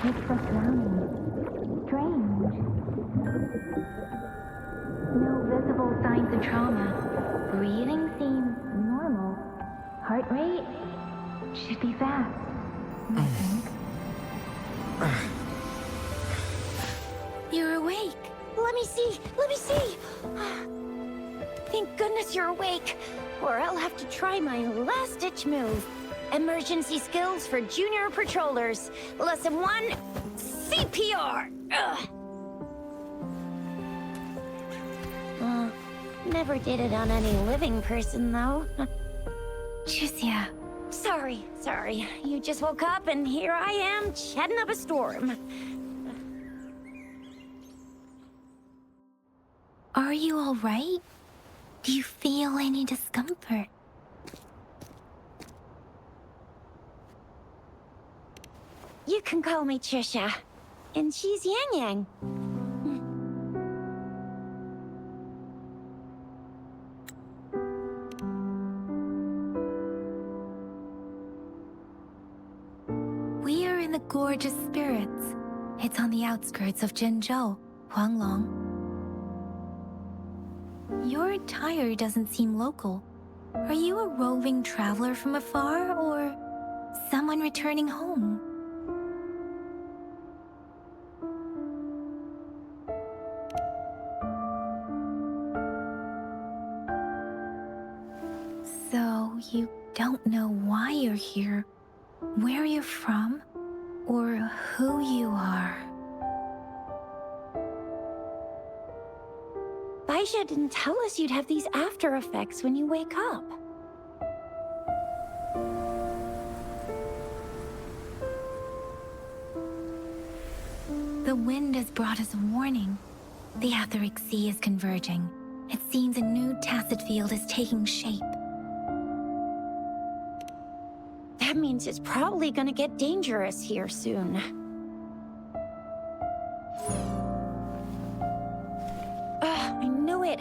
It's so drowning. Strange. No visible signs of trauma. Breathing seems normal. Heart rate should be fast, I think. You're awake. Let me see. Let me see. Thank goodness you're awake, or I'll have to try my last-ditch move. Emergency skills for junior patrollers. Lesson 1, CPR. Never did it on any living person, though. Juicia. Sorry. You just woke up, and here I am, chatting up a storm. Are you all right? Do you feel any discomfort? You can call me Trisha, and she's Yang Yang. We are in the Gorgeous Spirits. It's on the outskirts of Zhenzhou, Huanglong. Your attire doesn't seem local. Are you a roving traveler from afar, or someone returning home? So, you don't know why you're here, where you're from, or who you are. Baisha didn't tell us you'd have these after effects when you wake up. The wind has brought us a warning. The Etheric Sea is converging. It seems a new tacit field is taking shape. That means it's probably gonna get dangerous here soon. I knew it!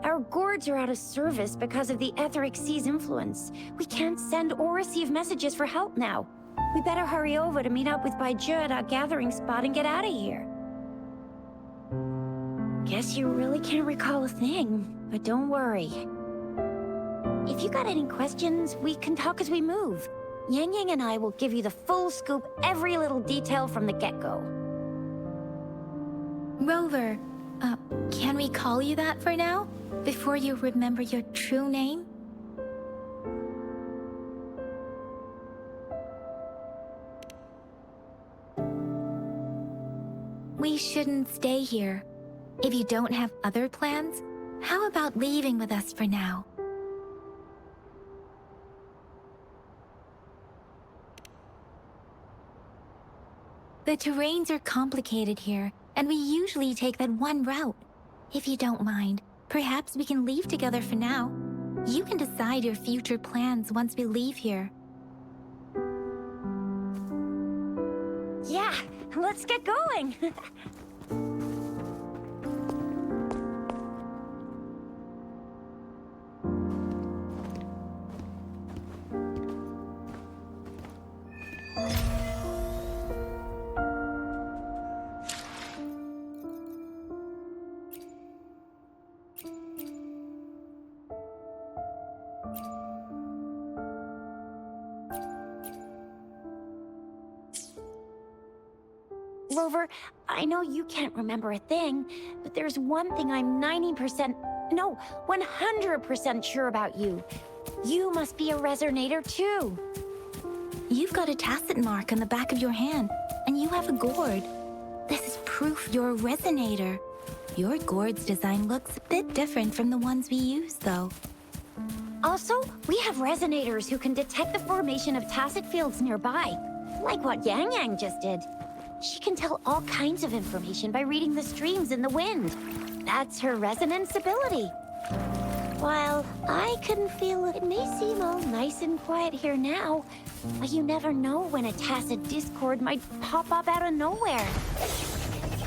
Our gourds are out of service because of the Etheric Sea's influence. We can't send or receive messages for help now. We better hurry over to meet up with Baizhi at our gathering spot and get out of here. Guess you really can't recall a thing, but don't worry. If you got any questions, we can talk as we move. Yang Yang and I will give you the full scoop, every little detail from the get-go. Rover, can we call you that for now? Before you remember your true name? We shouldn't stay here. If you don't have other plans, how about leaving with us for now? The terrains are complicated here, and we usually take that one route. If you don't mind, perhaps we can leave together for now. You can decide your future plans once we leave here. Yeah, let's get going! Rover, I know you can't remember a thing, but there's one thing I'm 100% sure about you. You must be a resonator too. You've got a tacit mark on the back of your hand, and you have a gourd. This is proof you're a resonator. Your gourd's design looks a bit different from the ones we use, though. Also, we have resonators who can detect the formation of tacit fields nearby, like what Yang Yang just did. She can tell all kinds of information by reading the streams in the wind. That's her resonance ability. While I can feel it may seem all nice and quiet here now, but you never know when a tacit discord might pop up out of nowhere.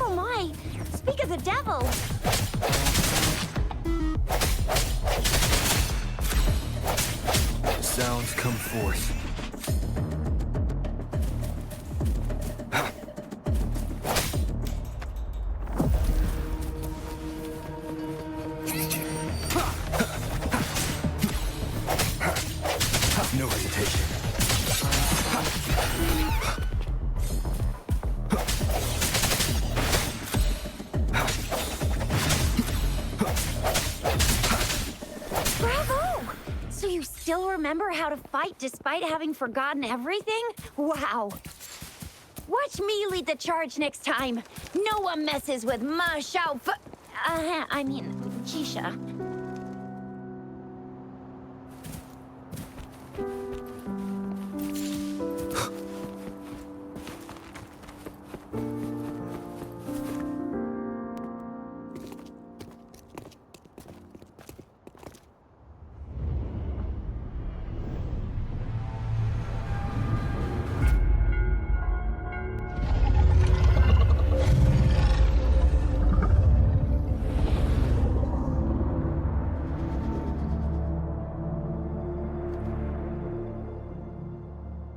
Oh my! Speak of the devil! The sounds come forth. No hesitation. Bravo! So you still remember how to fight despite having forgotten everything? Wow. Watch me lead the charge next time. No one messes with Ma Xiao Fu... Keisha.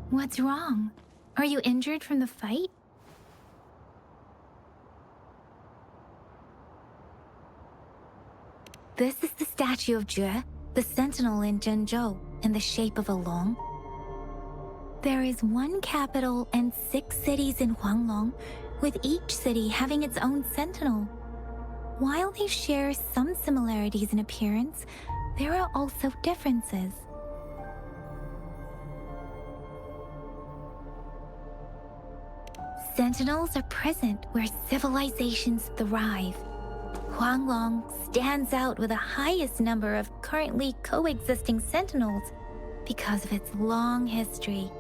What's wrong? Are you injured from the fight? This is the statue of Jue, the sentinel in Zhenzhou, in the shape of a long. There is one capital and 6 cities in Huanglong, with each city having its own sentinel. While they share some similarities in appearance, there are also differences. Sentinels are present where civilizations thrive. Huanglong stands out with the highest number of currently coexisting sentinels because of its long history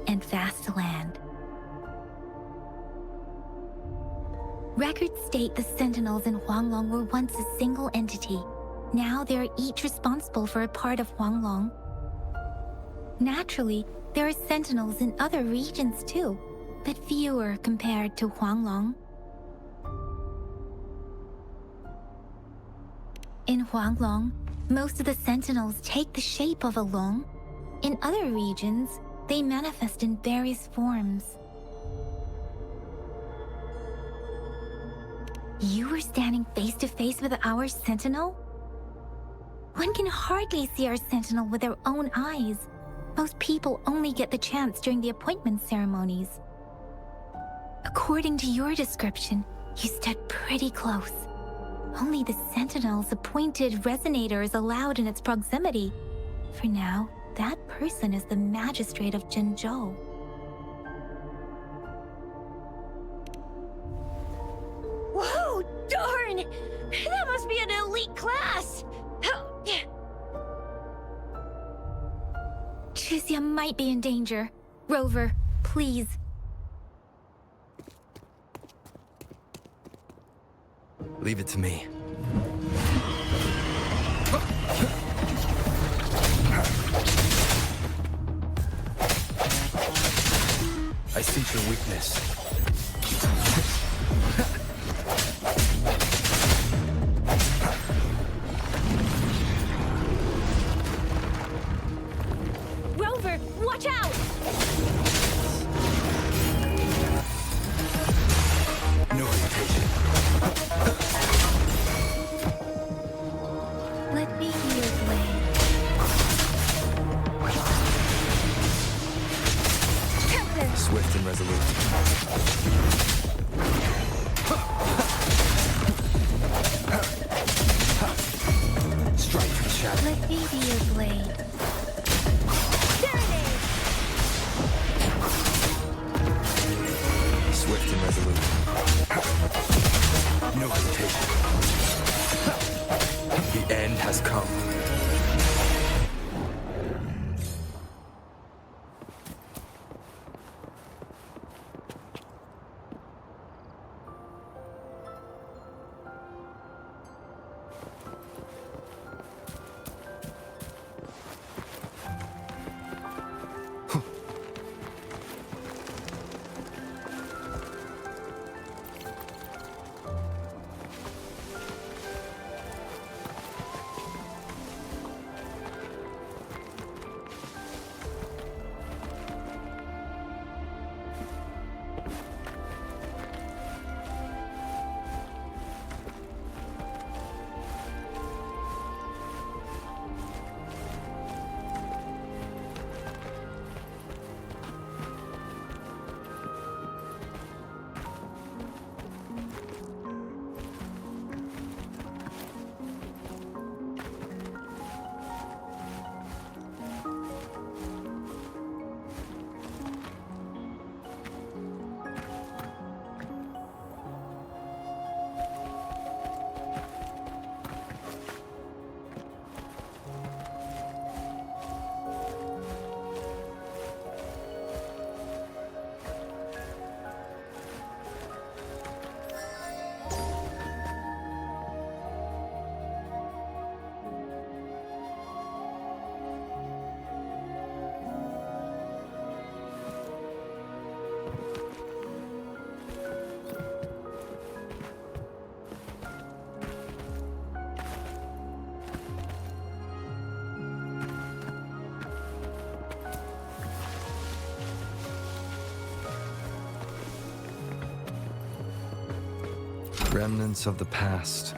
and vast land. Records state the sentinels in Huanglong were once a single entity. Now they are each responsible for a part of Huanglong. Naturally, there are sentinels in other regions too, but fewer compared to Huanglong. In Huanglong, most of the sentinels take the shape of a long. In other regions, they manifest in various forms. You were standing face to face with our sentinel? One can hardly see our sentinel with their own eyes. Most people only get the chance during the appointment ceremonies. According to your description, you stood pretty close. Only the sentinel's appointed resonator is allowed in its proximity. For now, that person is the magistrate of Zhenzhou. Whoa, darn! That must be an elite class! Chixia might be in danger. Rover, please. Leave it to me. I sense your weakness. Rover, watch out! No hesitation. Let me be your blade. Swift and resolute. Strike from the shadow. Let me be your blade. Swift and resolute. No hesitation. The end has come. Remnants of the past.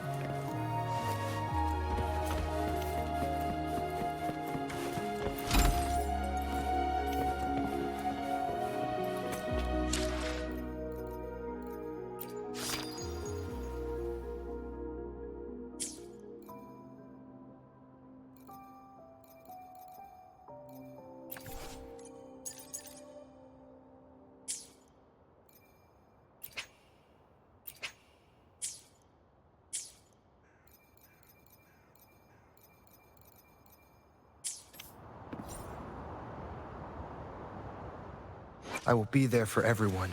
I will be there for everyone,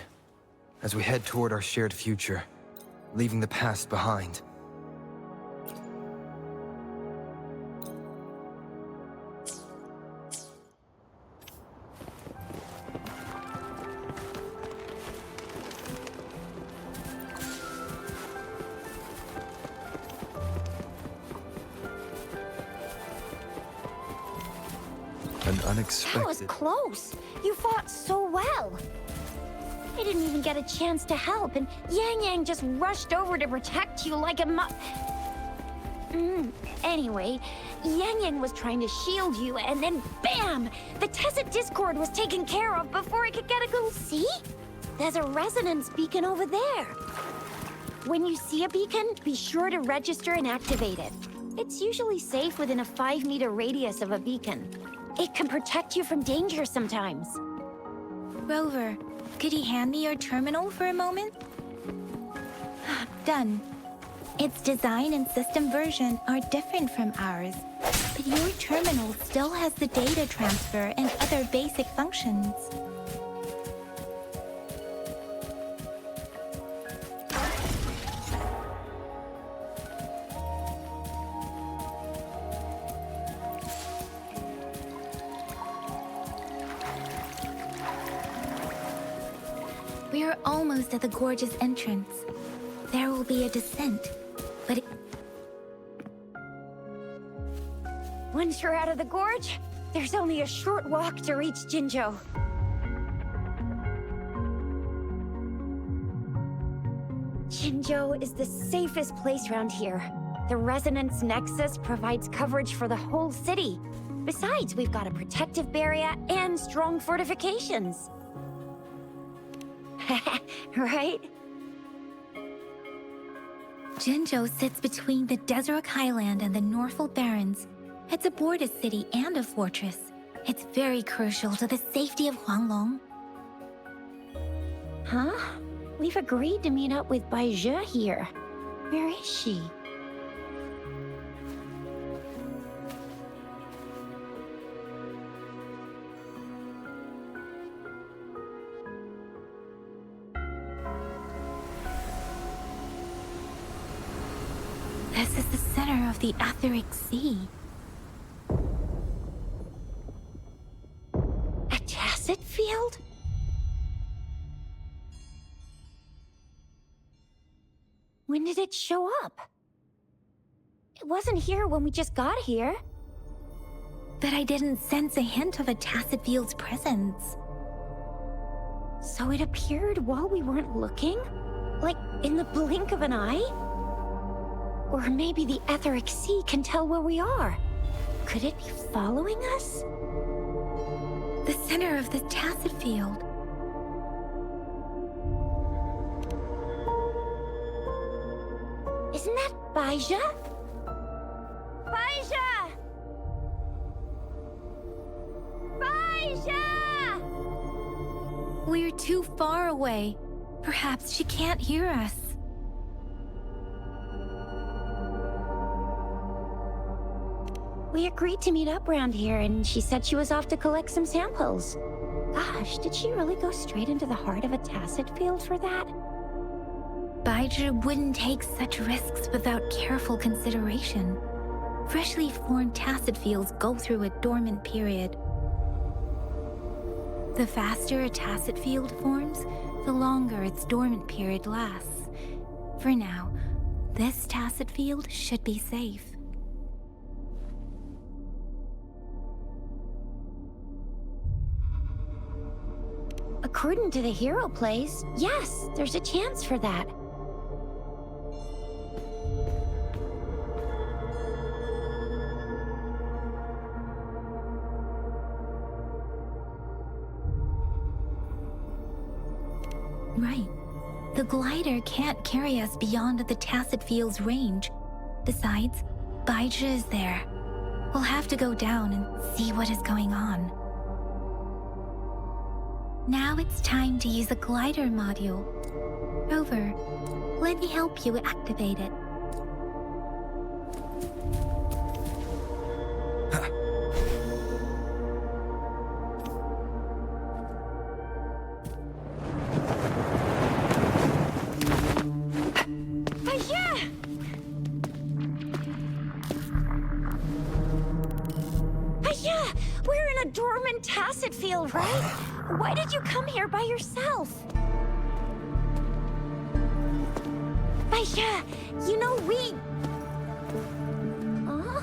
as we head toward our shared future, leaving the past behind. An That was unexpected... close. You fought so well. I didn't even get a chance to help, and Yang Yang just rushed over to protect you like a Anyway, Yang Yang was trying to shield you, and then BAM! The Tesset Discord was taken care of before I could get a go. See? There's a resonance beacon over there. When you see a beacon, be sure to register and activate it. It's usually safe within a 5-meter radius of a beacon. It can protect you from danger sometimes. Rover, could you hand me your terminal for a moment? Done. Its design and system version are different from ours, but your terminal still has the data transfer and other basic functions. We are almost at the gorgeous entrance. There will be a descent, but Once you're out of the gorge, there's only a short walk to reach Jinzhou. Jinzhou is the safest place around here. The Resonance Nexus provides coverage for the whole city. Besides, we've got a protective barrier and strong fortifications. Right? Jinzhou sits between the Desert Highland and the Norfolk Barrens. It's a border city and a fortress. It's very crucial to the safety of Huanglong. Huh? We've agreed to meet up with Bai Zhe here. Where is she? This is the center of the Etheric Sea. A Tacet field? When did it show up? It wasn't here when we just got here. But I didn't sense a hint of a Tacet field's presence. So it appeared while we weren't looking? Like in the blink of an eye? Or maybe the Etheric Sea can tell where we are. Could it be following us? The center of the Tacet field. Isn't that Bai Zhe? Bai Zhe! Bai Zhe! We're too far away. Perhaps she can't hear us. We agreed to meet up around here, and she said she was off to collect some samples. Gosh, did she really go straight into the heart of a Tacet field for that? Bai Zhe wouldn't take such risks without careful consideration. Freshly formed Tacet fields go through a dormant period. The faster a Tacet field forms, the longer its dormant period lasts. For now, this Tacet field should be safe. According to the hero plays, yes, there's a chance for that. Right. The glider can't carry us beyond the Tacet Field's range. Besides, Baija is there. We'll have to go down and see what is going on. Now it's time to use the glider module. Rover, let me help you activate it. We're in a dormant Tacet Field, right? Why did you come here by yourself? Baija, you know we... Huh?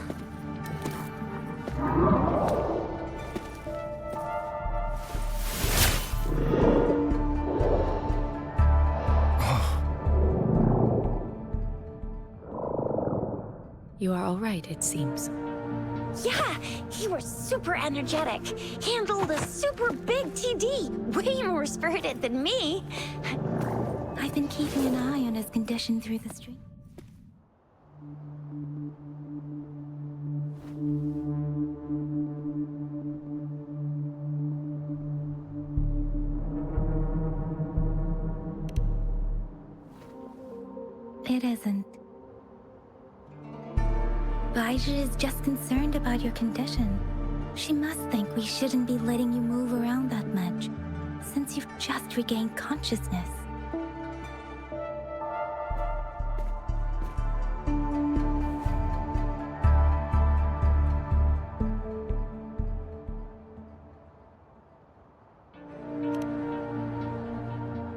You are all right, it seems. Yeah, you were super energetic. Handled a super big TD. Way more spirited than me. I've been keeping an eye on his condition through the stream. It isn't. Baija is just concerned about your condition. She must think we shouldn't be letting you move around that much, since you've just regained consciousness.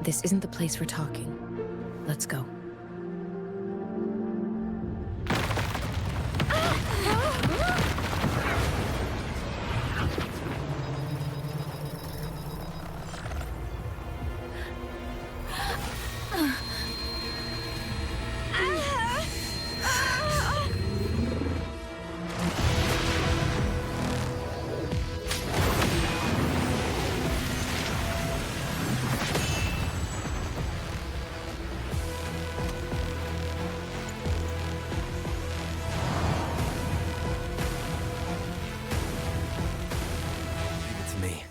This isn't the place for talking. Let's go. It's me.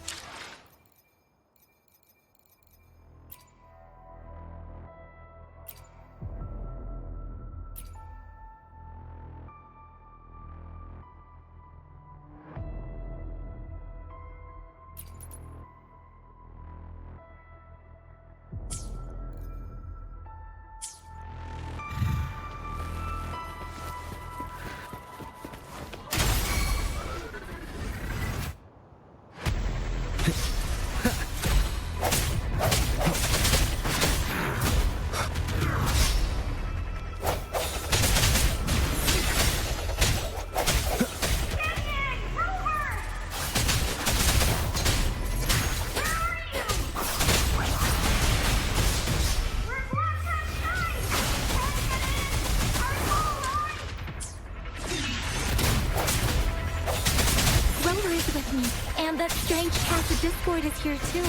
Rover is with me, and that strange Tacet Discord is here too.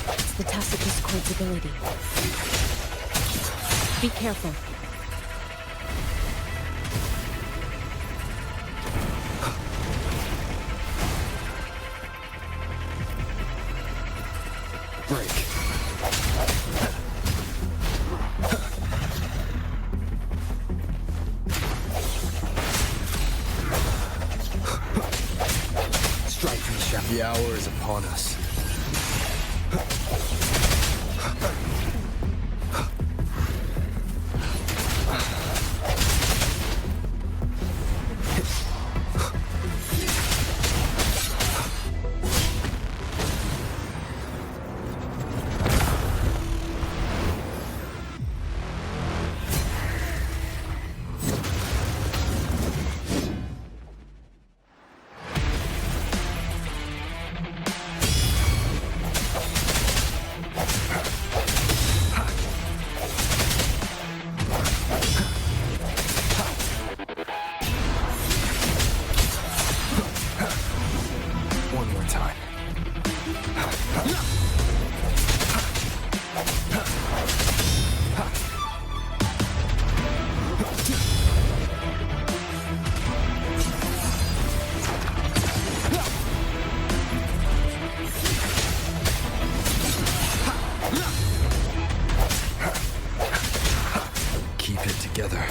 It's the Tacet Discord's ability. Be careful. Break. Strike from the shaft. The hour is upon us. One more time. Keep it together.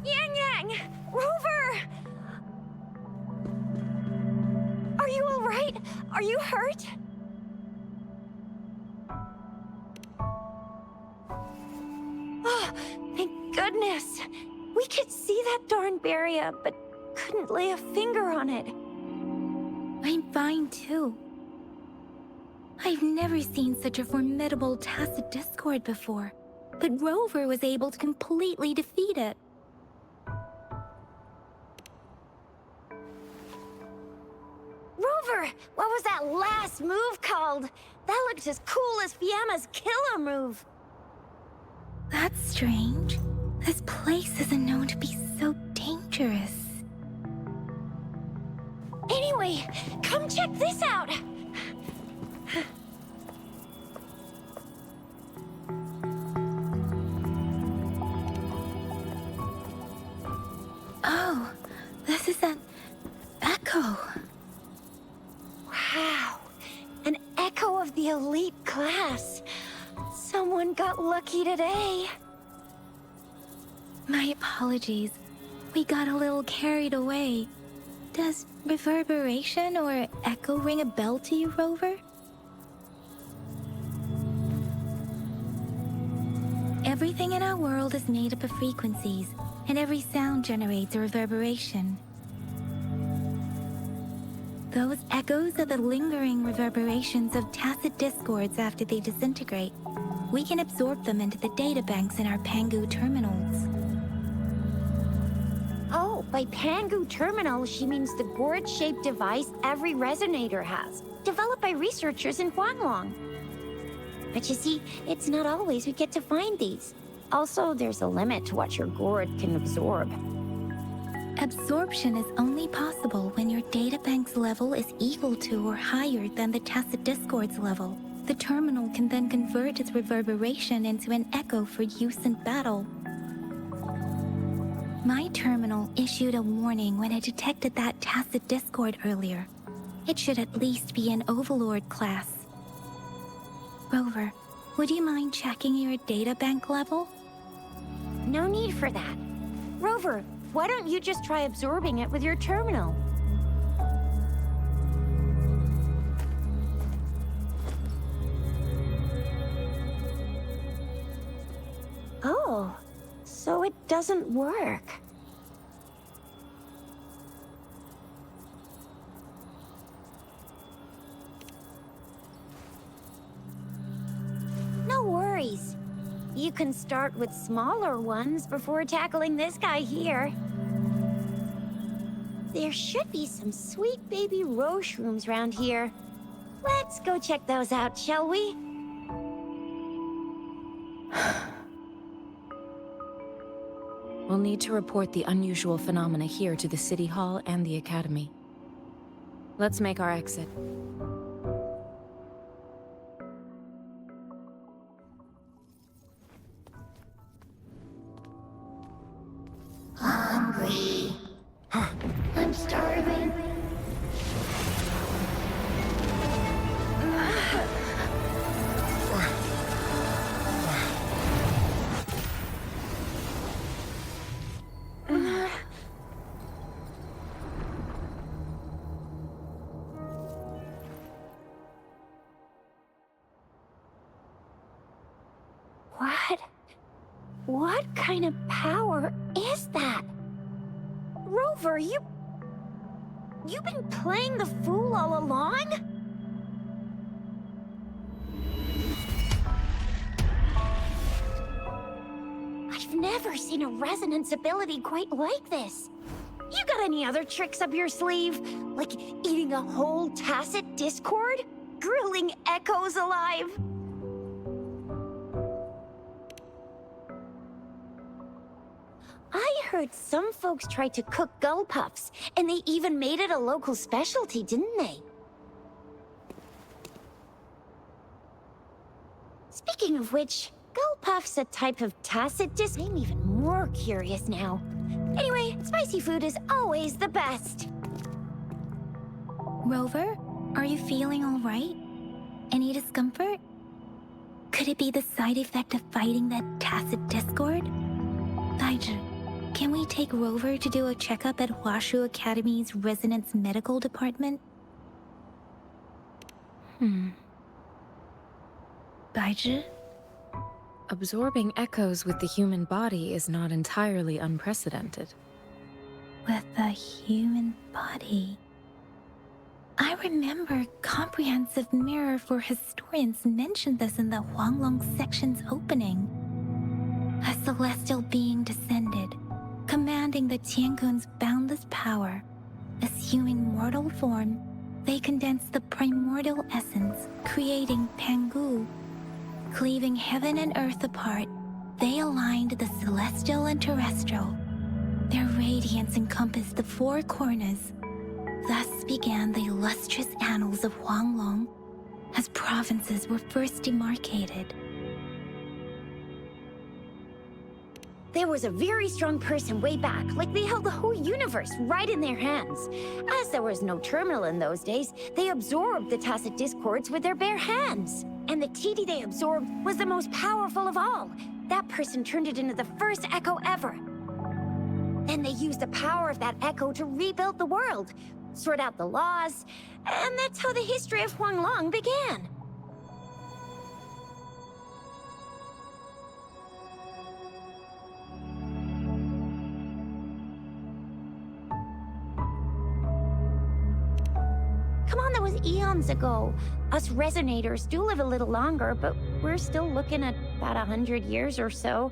Yang Yang! Rover! Are you all right? Are you hurt? Oh, thank goodness. We could see that darn barrier, but couldn't lay a finger on it. I'm fine too. I've never seen such a formidable tacit discord before, but Rover was able to completely defeat it. Rover, what was that last move called? That looked as cool as Fiamma's killer move. That's strange. This place isn't known to be so dangerous. Anyway, come check this out. Oh, this is an echo. Wow, an echo of the elite class. Someone got lucky today. My apologies. We got a little carried away. Does reverberation or echo ring a bell to you, Rover? Everything in our world is made up of frequencies, and every sound generates a reverberation. Those echoes are the lingering reverberations of tacit discords after they disintegrate. We can absorb them into the databanks in our Pangu terminals. Oh, by Pangu terminal, she means the gourd-shaped device every resonator has, developed by researchers in Huanglong. But you see, it's not always we get to find these. Also, there's a limit to what your gourd can absorb. Absorption is only possible when your databank's level is equal to or higher than the tacit discord's level. The terminal can then convert its reverberation into an echo for use in battle. My terminal issued a warning when it detected that tacit discord earlier. It should at least be an Overlord class. Rover, would you mind checking your databank level? No need for that. Rover, why don't you just try absorbing it with your terminal? Oh, so it doesn't work. No worries. You can start with smaller ones before tackling this guy here. There should be some sweet baby Roche rooms around here. Let's go check those out, shall we? We'll need to report the unusual phenomena here to the City Hall and the Academy. Let's make our exit. Hungry. I'm starving. What kind of power is that? Rover, you've been playing the fool all along? never seen a resonance ability quite like this. You got any other tricks up your sleeve? Like eating a whole tacit discord? Grilling echoes alive? I heard some folks tried to cook gull puffs, and they even made it a local specialty, didn't they? Speaking of which, gull puff's a type of tacit dis- I'm even more curious now. Anyway, spicy food is always the best. Rover, are you feeling all right? Any discomfort? Could it be the side effect of fighting that tacit discord? Baiju, can we take Rover to do a checkup at Hwashu Academy's Resonance Medical Department? Baiju? Absorbing echoes with the human body is not entirely unprecedented. With the human body. I remember Comprehensive Mirror for Historians mentioned this in the Huanglong section's opening. A celestial being descended, commanding the Tiankun's boundless power. Assuming mortal form, they condensed the primordial essence, creating Pangu. Cleaving heaven and earth apart, they aligned the celestial and terrestrial. Their radiance encompassed the four corners. Thus began the illustrious annals of Huanglong, as provinces were first demarcated. There was a very strong person way back, like they held the whole universe right in their hands. As there was no terminal in those days, they absorbed the tacit discords with their bare hands. And the TD they absorbed was the most powerful of all. That person turned it into the first echo ever. Then they used the power of that echo to rebuild the world, sort out the laws, and that's how the history of Huanglong began. Come on, that was eons ago. Us resonators do live a little longer, but we're still looking at about 100 years or so.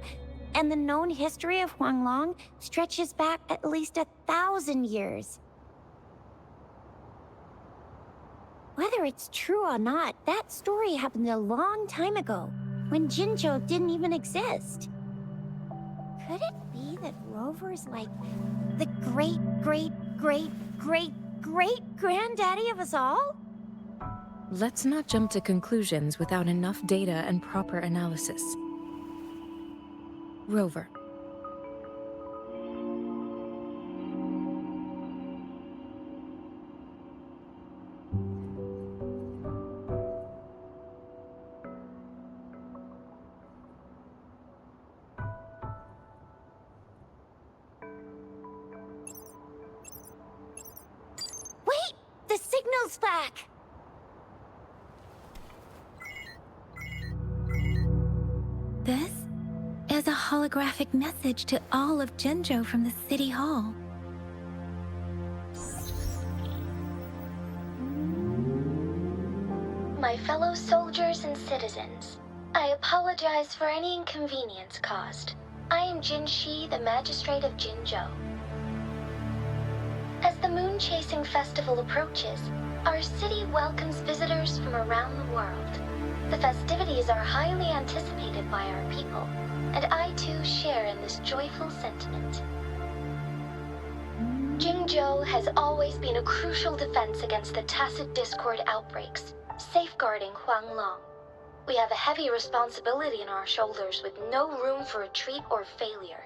And the known history of Huanglong stretches back at least 1,000 years. Whether it's true or not, that story happened a long time ago, when Jinzhou didn't even exist. Could it be that Rover's like the great-great-great-great-great-granddaddy of us all? Let's not jump to conclusions without enough data and proper analysis. Rover. Wait! The signal's back! This is a holographic message to all of Jinzhou from the City Hall. My fellow soldiers and citizens, I apologize for any inconvenience caused. I am Jin Shi, the Magistrate of Jinzhou. As the Moon Chasing Festival approaches, our city welcomes visitors from around the world. The festivities are highly anticipated by our people, and I too share in this joyful sentiment. Jingzhou has always been a crucial defense against the tacit discord outbreaks, safeguarding Huanglong. We have a heavy responsibility on our shoulders with no room for retreat or failure.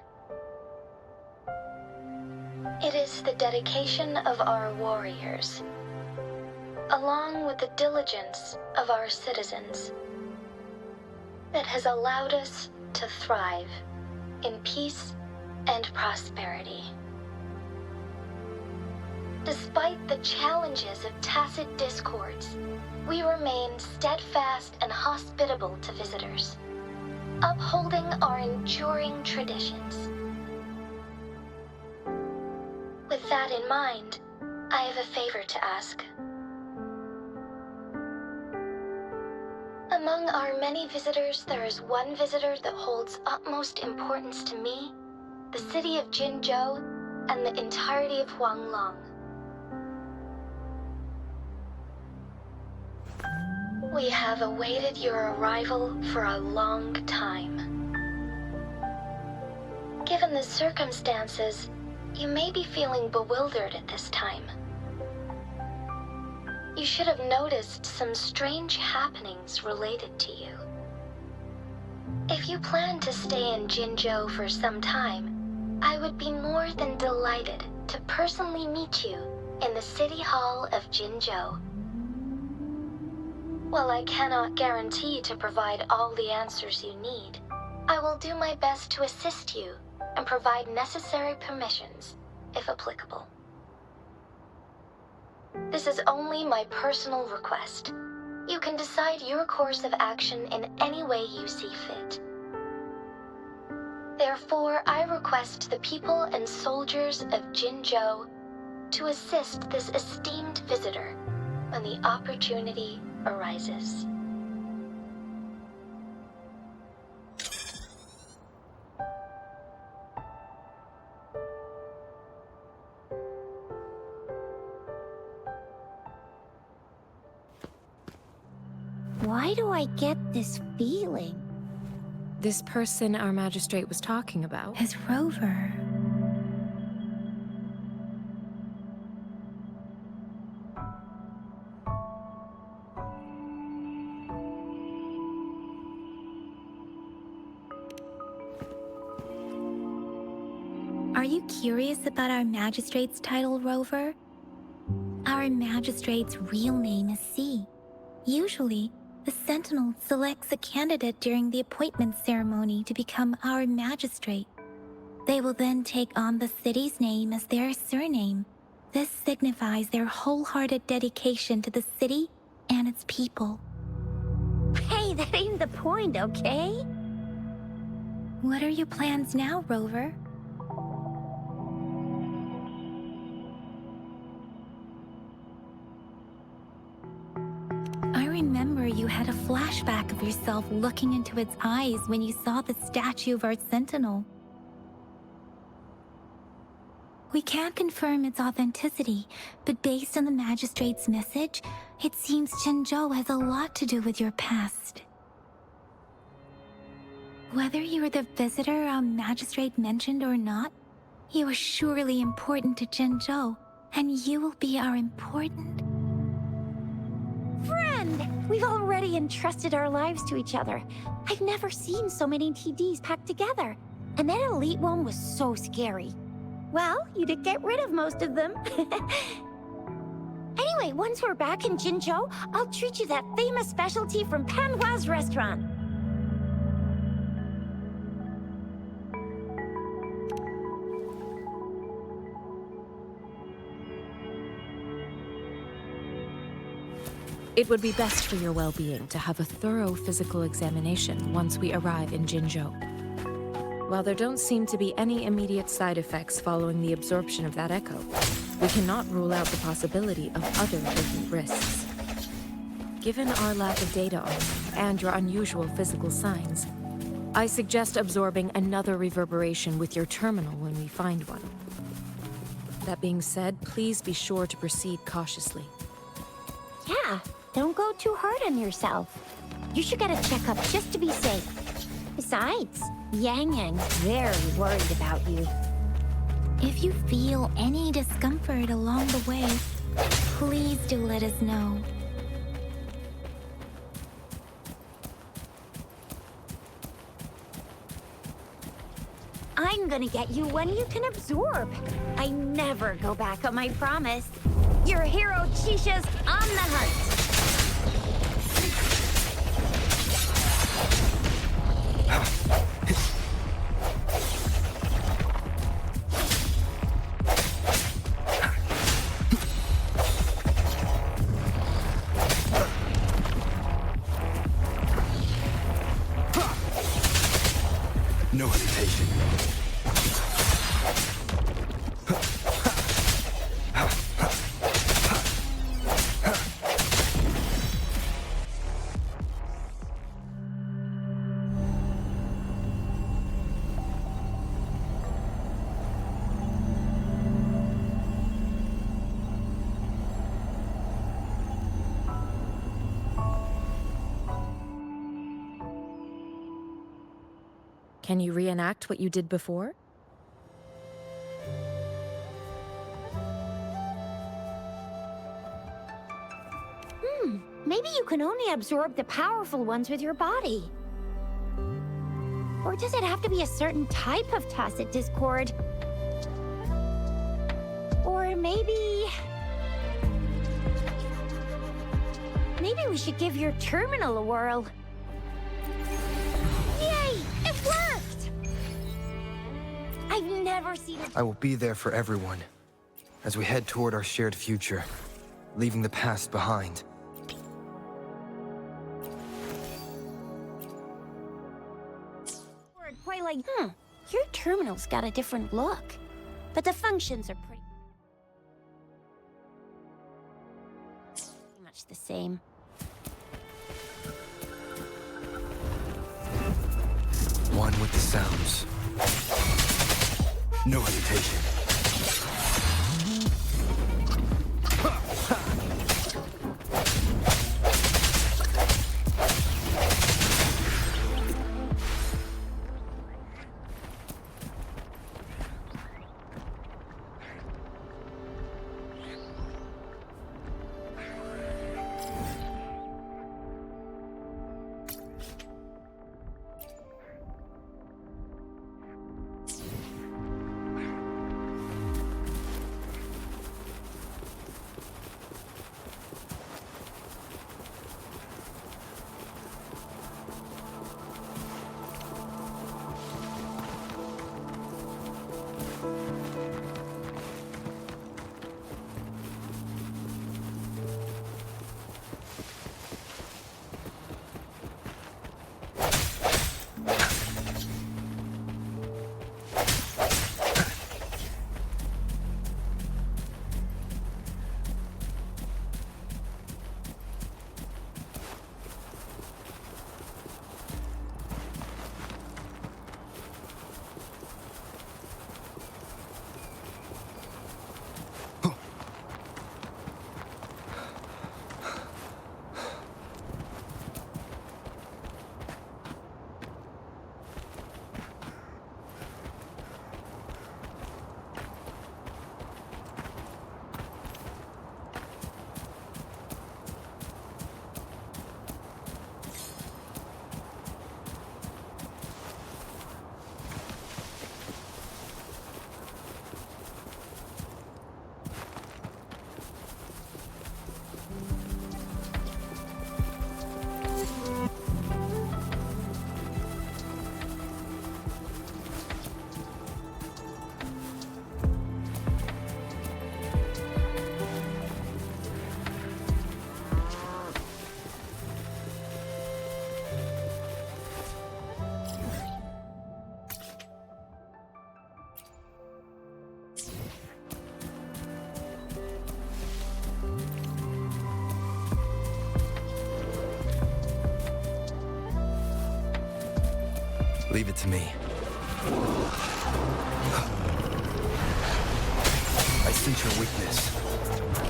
It is the dedication of our warriors, along with the diligence of our citizens, that has allowed us to thrive in peace and prosperity. Despite the challenges of tacit discords, we remain steadfast and hospitable to visitors, upholding our enduring traditions. With that in mind, I have a favor to ask. A Among our many visitors, there is one visitor that holds utmost importance to me, the city of Jinzhou, and the entirety of Huanglong. We have awaited your arrival for a long time. Given the circumstances, you may be feeling bewildered at this time. You should have noticed some strange happenings related to you. If you plan to stay in Jinzhou for some time, I would be more than delighted to personally meet you in the City Hall of Jinzhou. While I cannot guarantee to provide all the answers you need, I will do my best to assist you and provide necessary permissions, if applicable. This is only my personal request. You can decide your course of action in any way you see fit. Therefore, I request the people and soldiers of Jinzhou to assist this esteemed visitor when the opportunity arises. Why do I get this feeling? This person our magistrate was talking about. Is Rover. Are you curious about our magistrate's title, Rover? Our magistrate's real name is C. Usually, the Sentinel selects a candidate during the appointment ceremony to become our magistrate. They will then take on the city's name as their surname. This signifies their wholehearted dedication to the city and its people. Hey, that ain't the point, okay? What are your plans now, Rover? I remember you had a flashback of yourself looking into its eyes when you saw the statue of our Sentinel. We can't confirm its authenticity, but based on the Magistrate's message, it seems Jinzhou has a lot to do with your past. Whether you were the visitor our Magistrate mentioned or not, you are surely important to Jinzhou, and you will be our important... Friend! We've already entrusted our lives to each other. I've never seen so many TDs packed together. And that elite one was so scary. Well, you did get rid of most of them. Anyway, once we're back in Jinzhou, I'll treat you that famous specialty from Panhua's restaurant. It would be best for your well-being to have a thorough physical examination once we arrive in Jinzhou. While there don't seem to be any immediate side effects following the absorption of that echo, we cannot rule out the possibility of other hidden risks. Given our lack of data on you and your unusual physical signs, I suggest absorbing another reverberation with your terminal when we find one. That being said, please be sure to proceed cautiously. Yeah, don't go too hard on yourself. You should get a checkup just to be safe. Besides, Yang Yang's very worried about you. If you feel any discomfort along the way, please do let us know. I'm gonna get you one you can absorb. I never go back on my promise. Your hero Chisha's on the hunt. No hesitation. Can you reenact what you did before? Maybe you can only absorb the powerful ones with your body. Or does it have to be a certain type of tacit discord? Or maybe we should give your terminal a whirl. Yay! It worked! I've never seen it. I will be there for everyone as we head toward our shared future, leaving the past behind. Quite like, your terminal's got a different look, but the functions are pretty much the same. One with the sounds. No hesitation. Leave it to me. I sense your weakness.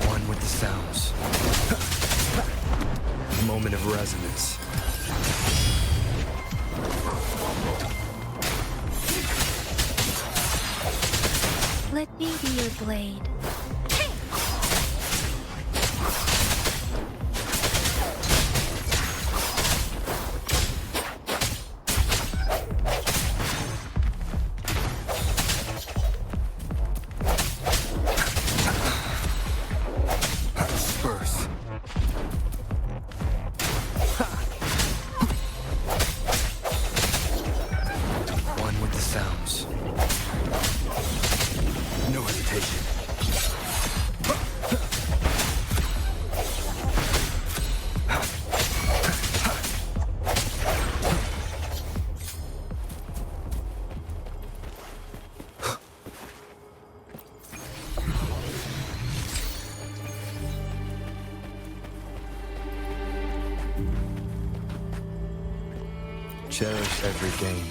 One with the sounds. Moment of resonance. Let me be your blade. Spurs. One with the sounds. No hesitation. Cherish every gain.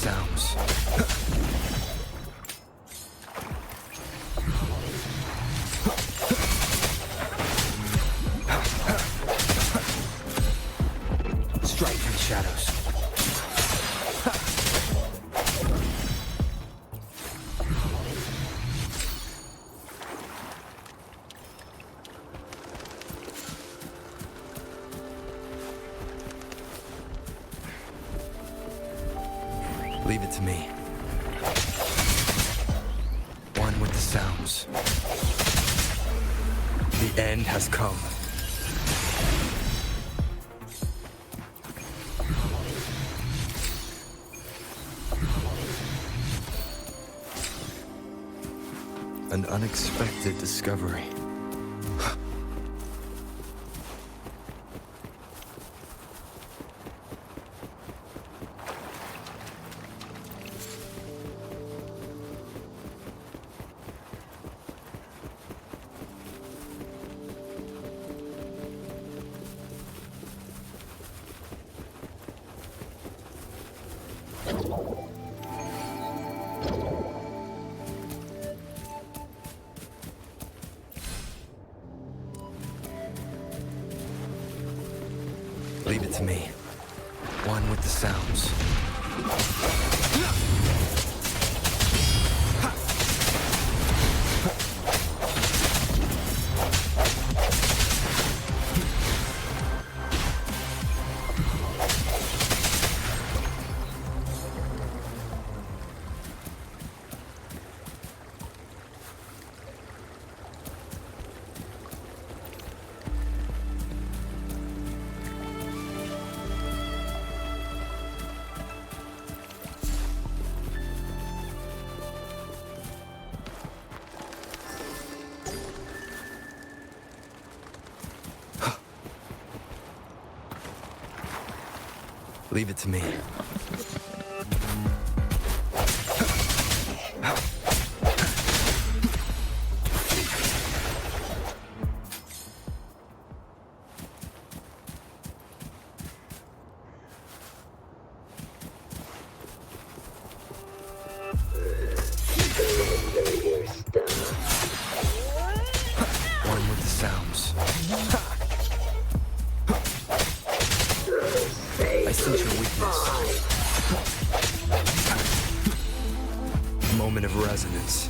sounds. Strike from the shadows. Leave it to me. One with the sounds. The end has come. An unexpected discovery. Leave it to me. One with the sounds. Leave it to me. One with the sounds. I sense your weakness. Moment of resonance.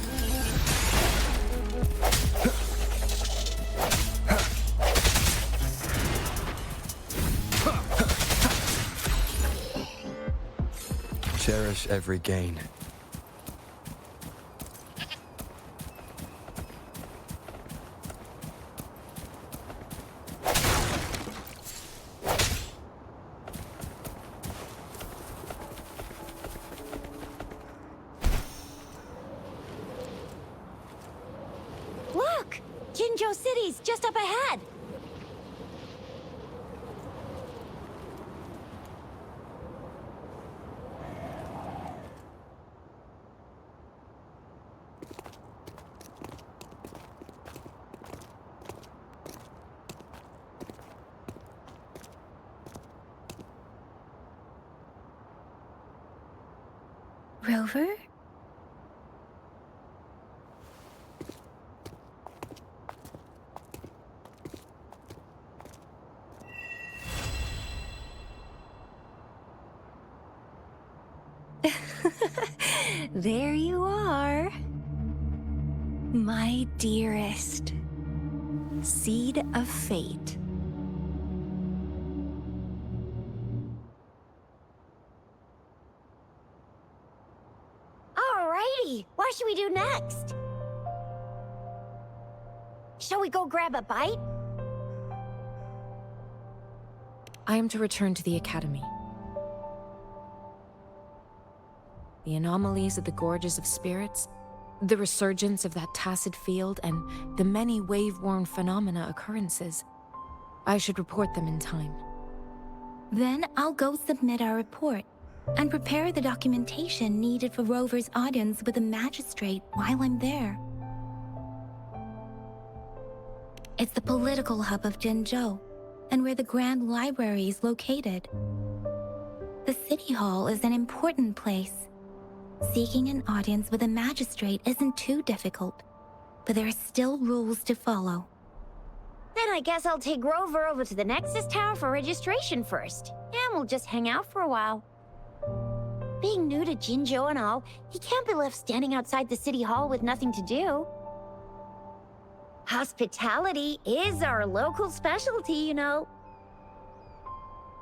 Cherish every gain. Look! Jinzhou City's just up ahead! Rover? There you are. My dearest. Seed of fate. Alrighty, what should we do next? Shall we go grab a bite? I am to return to the Academy. The anomalies of the Gorges of Spirits, the resurgence of that tacit field, and the many wave-worn phenomena occurrences. I should report them in time. Then I'll go submit our report and prepare the documentation needed for Rover's audience with the magistrate while I'm there. It's the political hub of Jinzhou, and where the Grand Library is located. The City Hall is an important place. Seeking an audience with a magistrate isn't too difficult, but there are still rules to follow. Then I guess I'll take Rover over to the Nexus Tower for registration first, and we'll just hang out for a while. Being new to Jinzhou and all, he can't be left standing outside the City Hall with nothing to do. Hospitality is our local specialty, you know.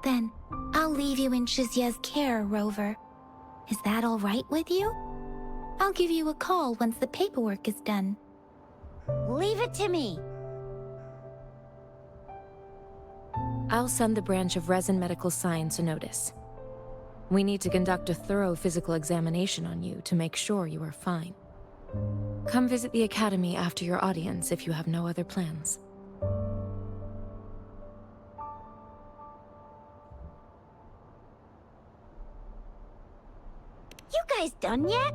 Then, I'll leave you in Shizia's care, Rover. Is that all right with you? I'll give you a call once the paperwork is done. Leave it to me. I'll send the branch of Resin Medical Science a notice. We need to conduct a thorough physical examination on you to make sure you are fine. Come visit the Academy after your audience if you have no other plans. You guys done yet?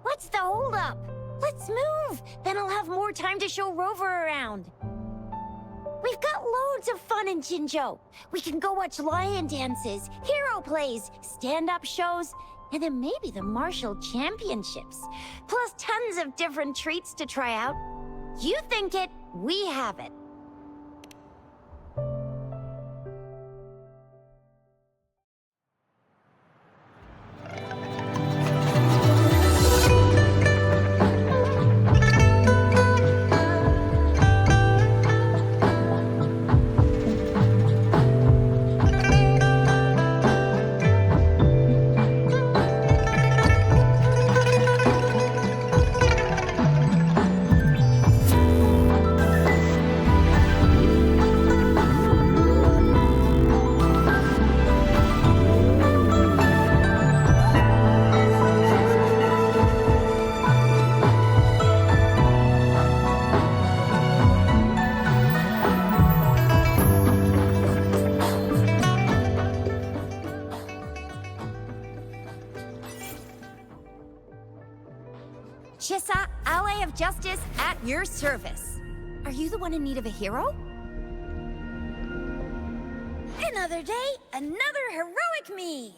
What's the holdup? Let's move! Then I'll have more time to show Rover around. We've got loads of fun in Jinzhou. We can go watch lion dances, hero plays, stand-up shows, and then maybe the martial championships. Plus tons of different treats to try out. You think it, we have it. Chissa, Ally of Justice, at your service. Are you the one in need of a hero? Another day, another heroic me!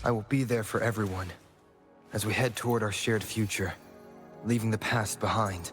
I will be there for everyone, as we head toward our shared future, leaving the past behind.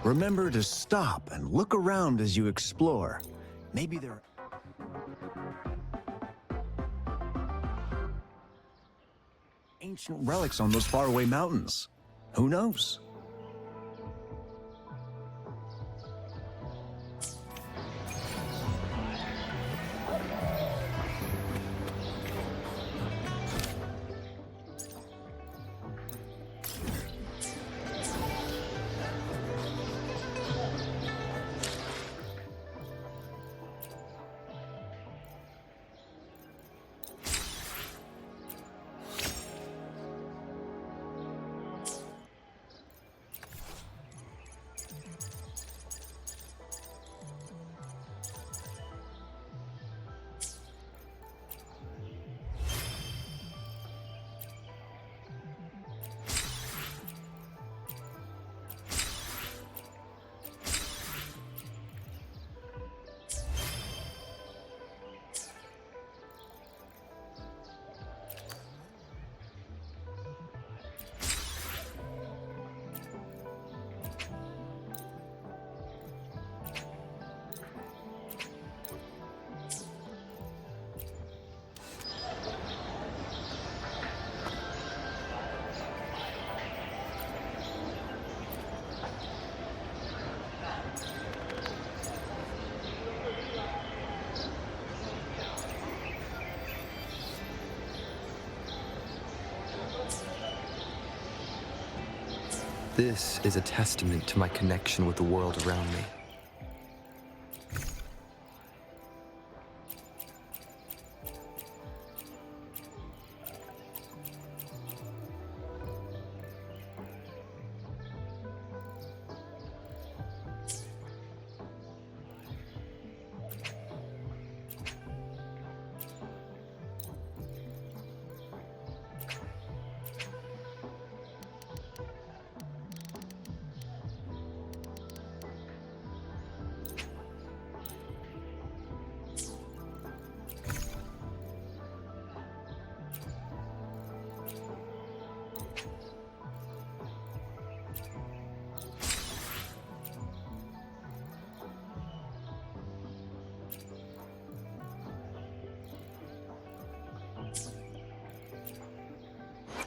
Remember to stop and look around as you explore. Maybe there are ancient relics on those faraway mountains. Who knows? This is a testament to my connection with the world around me.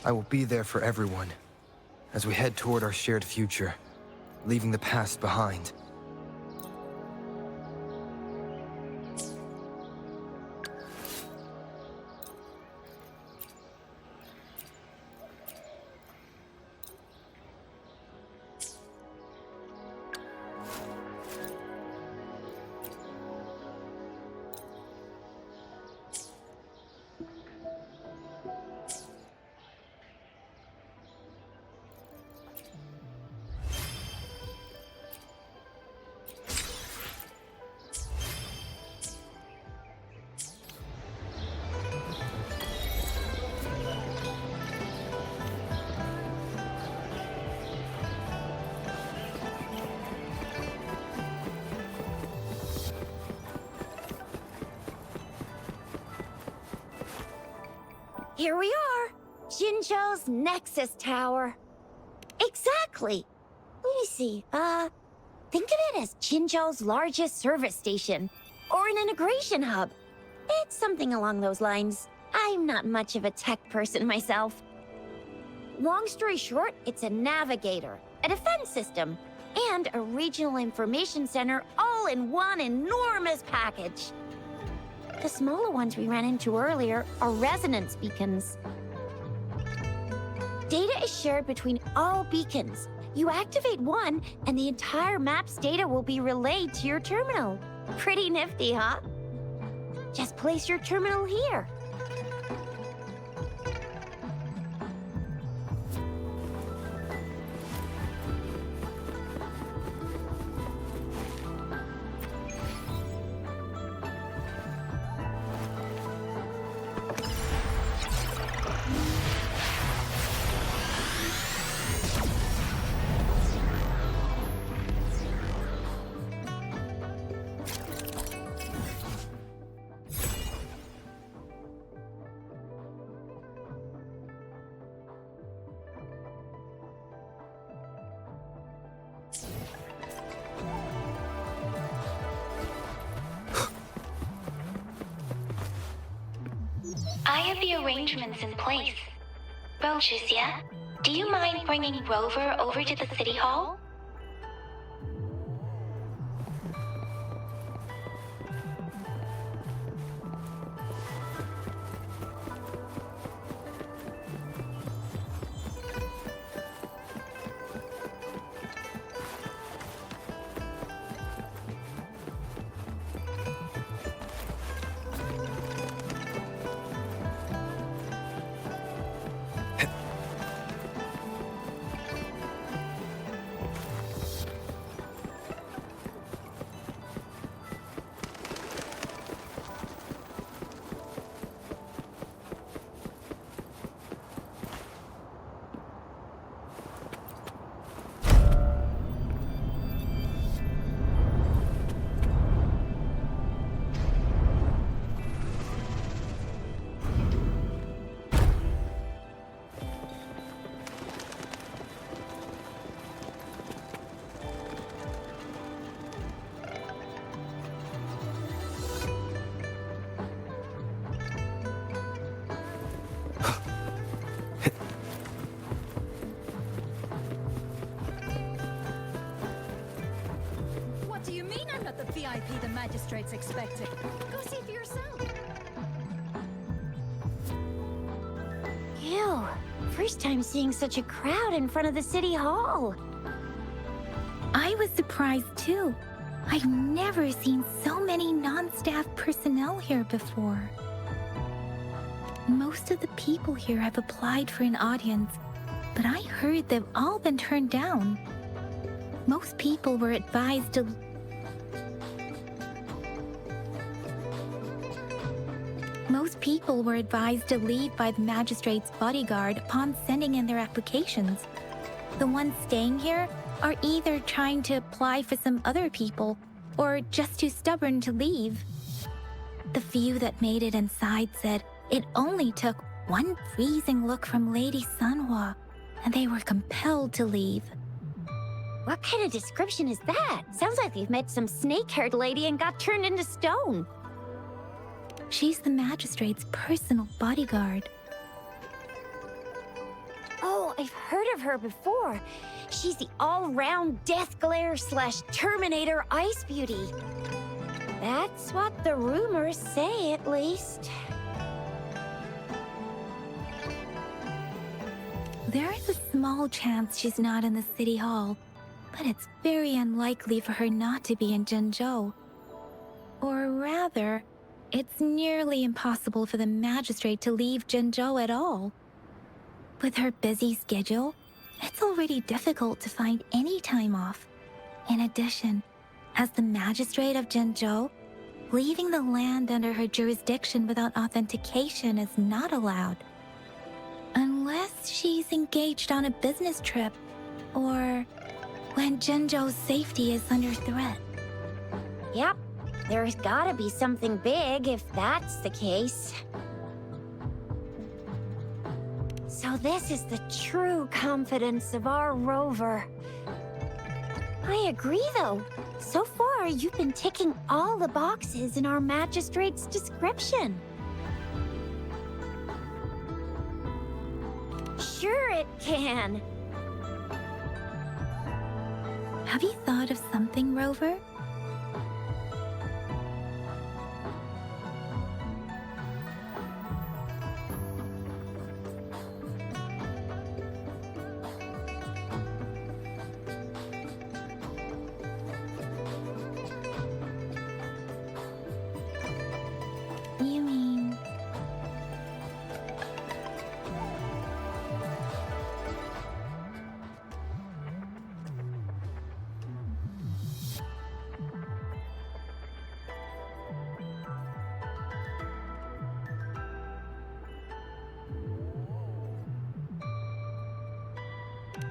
I will be there for everyone as we head toward our shared future, leaving the past behind. Here we are, Jinzhou's Nexus Tower. Exactly. Let me see, think of it as Jinzhou's largest service station, or an integration hub. It's something along those lines. I'm not much of a tech person myself. Long story short, it's a navigator, a defense system, and a regional information center all in one enormous package. The smaller ones we ran into earlier are resonance beacons. Data is shared between all beacons. You activate one, and the entire map's data will be relayed to your terminal. Pretty nifty, huh? Just place your terminal here. I have the arrangements in place. Rochisia, do you mind bringing Rover over to the City Hall? What do you mean I'm not the VIP the magistrate's expecting? Go see for yourself. Ew. First time seeing such a crowd in front of the City Hall. I was surprised too. I've never seen so many non-staff personnel here before. Most of the people here have applied for an audience, but I heard they've all been turned down. Most people were advised to leave by the magistrate's bodyguard upon sending in their applications. The ones staying here are either trying to apply for some other people or just too stubborn to leave. The few that made it inside said it only took one freezing look from Lady Sanhua, and they were compelled to leave. What kind of description is that? Sounds like you've met some snake-haired lady and got turned into stone. She's the magistrate's personal bodyguard. Oh, I've heard of her before. She's the all-round Death Glare / Terminator Ice Beauty. That's what the rumors say, at least. There is a small chance she's not in the City Hall, but it's very unlikely for her not to be in Jinzhou. Or rather, it's nearly impossible for the magistrate to leave Jinzhou at all. With her busy schedule, it's already difficult to find any time off. In addition, as the magistrate of Jinzhou, leaving the land under her jurisdiction without authentication is not allowed. Unless she's engaged on a business trip, or when Jinzhou's safety is under threat. Yep, there's gotta be something big if that's the case. So this is the true confidence of our Rover. I agree, though. So far, you've been ticking all the boxes in our magistrate's description. Sure it can. Have you thought of something, Rover? You mean...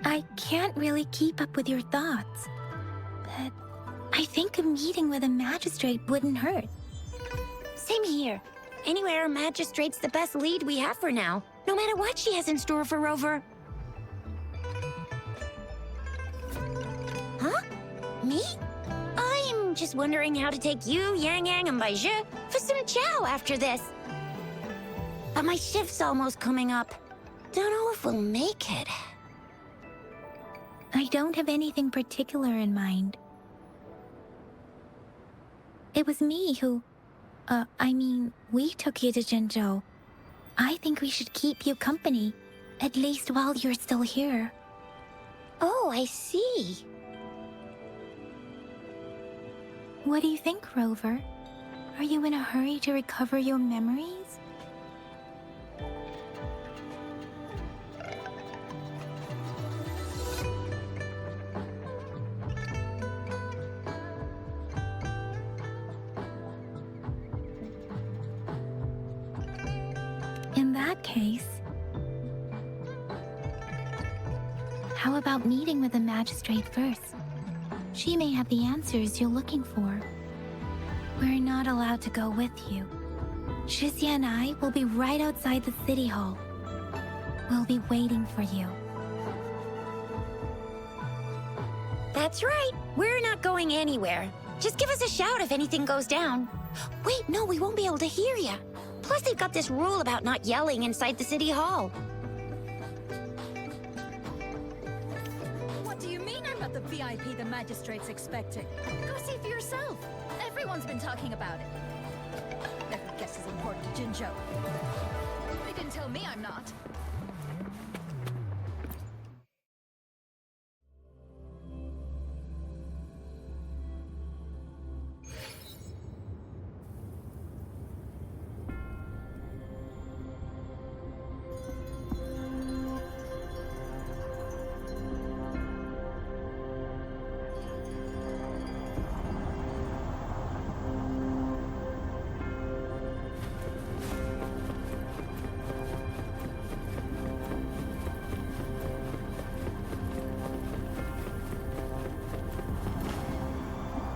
I can't really keep up with your thoughts, but I think a meeting with a magistrate wouldn't hurt. Same here. Anyway, our magistrate's the best lead we have for now, no matter what she has in store for Rover. Huh? Me? I'm just wondering how to take you, Yang Yang, and Baizhi for some chow after this. but my shift's almost coming up. Don't know if we'll make it. I don't have anything particular in mind. It was me who... we took you to Jinzhou. I think we should keep you company, at least while you're still here. Oh, I see. What do you think, Rover? Are you in a hurry to recover your memories? In that case, how about meeting with the magistrate first? She may have the answers you're looking for. We're not allowed to go with you. Shixia and I will be right outside the city hall. We'll be waiting for you. That's right. We're not going anywhere. Just give us a shout if anything goes down. Wait, no, we won't be able to hear you. Plus, they've got this rule about not yelling inside the city hall. What do you mean I'm not the VIP the magistrate's expecting? Go see for yourself. Everyone's been talking about it. Never guess as important to Jinzhou. They didn't tell me I'm not.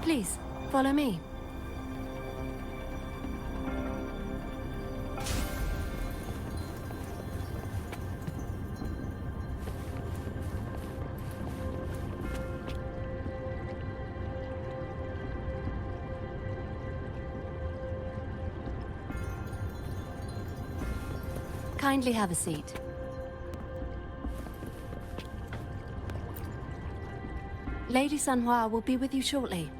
Please, follow me. Kindly have a seat. Lady Sanhua will be with you shortly.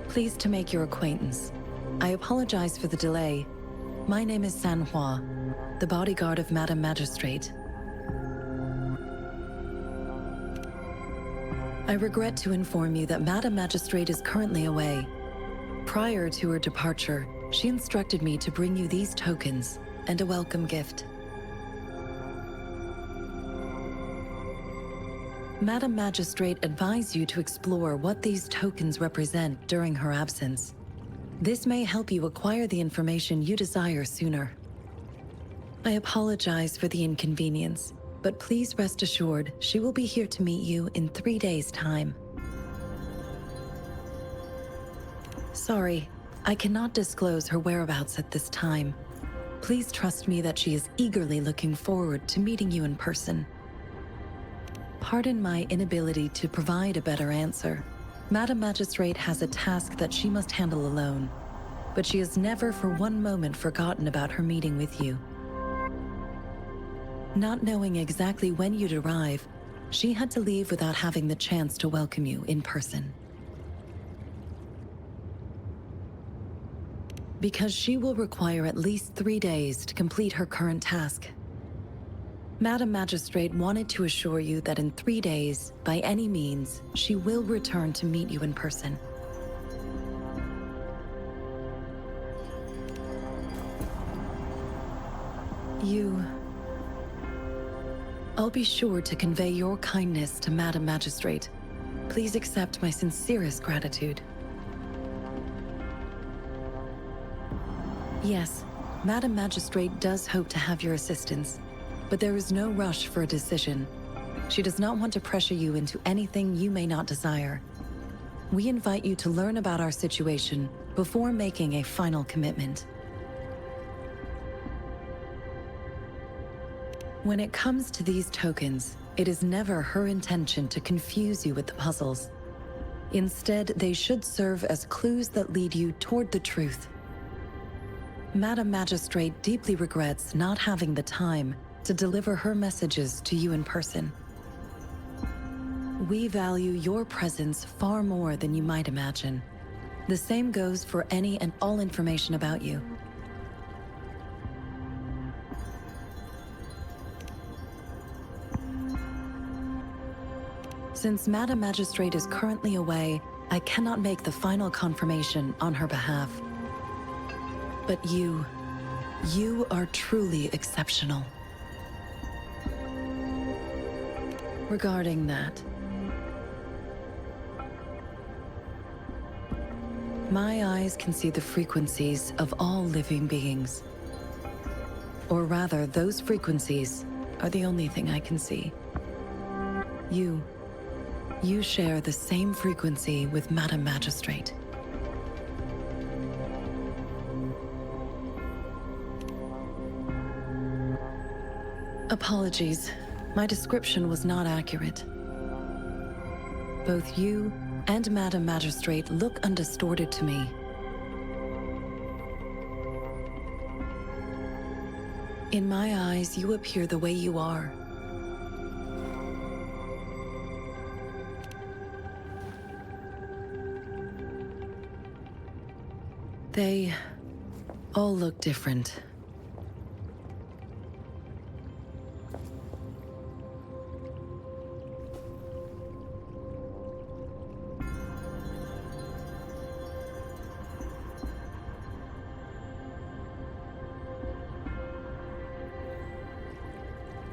Pleased to make your acquaintance. I apologize for the delay. My name is Sanhua, the bodyguard of Madam Magistrate. I regret to inform you that Madam Magistrate is currently away. Prior to her departure, she instructed me to bring you these tokens and a welcome gift. Madam Magistrate advised you to explore what these tokens represent during her absence. This may help you acquire the information you desire sooner. I apologize for the inconvenience, but please rest assured she will be here to meet you in 3 days' time. Sorry, I cannot disclose her whereabouts at this time. Please trust me that she is eagerly looking forward to meeting you in person. Pardon my inability to provide a better answer. Madam Magistrate has a task that she must handle alone, but she has never for one moment forgotten about her meeting with you. Not knowing exactly when you'd arrive, she had to leave without having the chance to welcome you in person. Because she will require at least 3 days to complete her current task. Madam Magistrate wanted to assure you that in 3 days, by any means, she will return to meet you in person. I'll be sure to convey your kindness to Madam Magistrate. Please accept my sincerest gratitude. Yes, Madam Magistrate does hope to have your assistance, but there is no rush for a decision. She does not want to pressure you into anything you may not desire. We invite you to learn about our situation before making a final commitment. When it comes to these tokens, it is never her intention to confuse you with the puzzles. Instead, they should serve as clues that lead you toward the truth. Madam Magistrate deeply regrets not having the time to deliver her messages to you in person. We value your presence far more than you might imagine. The same goes for any and all information about you. Since Madam Magistrate is currently away, I cannot make the final confirmation on her behalf. But you are truly exceptional. Regarding that, my eyes can see the frequencies of all living beings. Or rather, those frequencies are the only thing I can see. You share the same frequency with Madam Magistrate. Apologies, my description was not accurate. Both you and Madam Magistrate look undistorted to me. In my eyes, you appear the way you are. They all look different.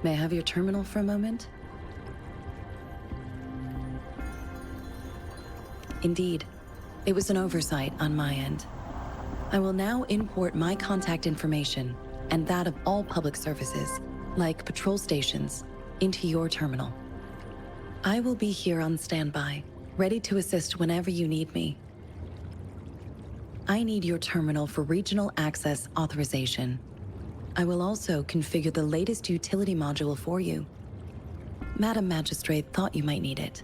May I have your terminal for a moment? Indeed, it was an oversight on my end. I will now import my contact information and that of all public services, like patrol stations, into your terminal. I will be here on standby, ready to assist whenever you need me. I need your terminal for regional access authorization. I will also configure the latest utility module for you. Madam Magistrate thought you might need it.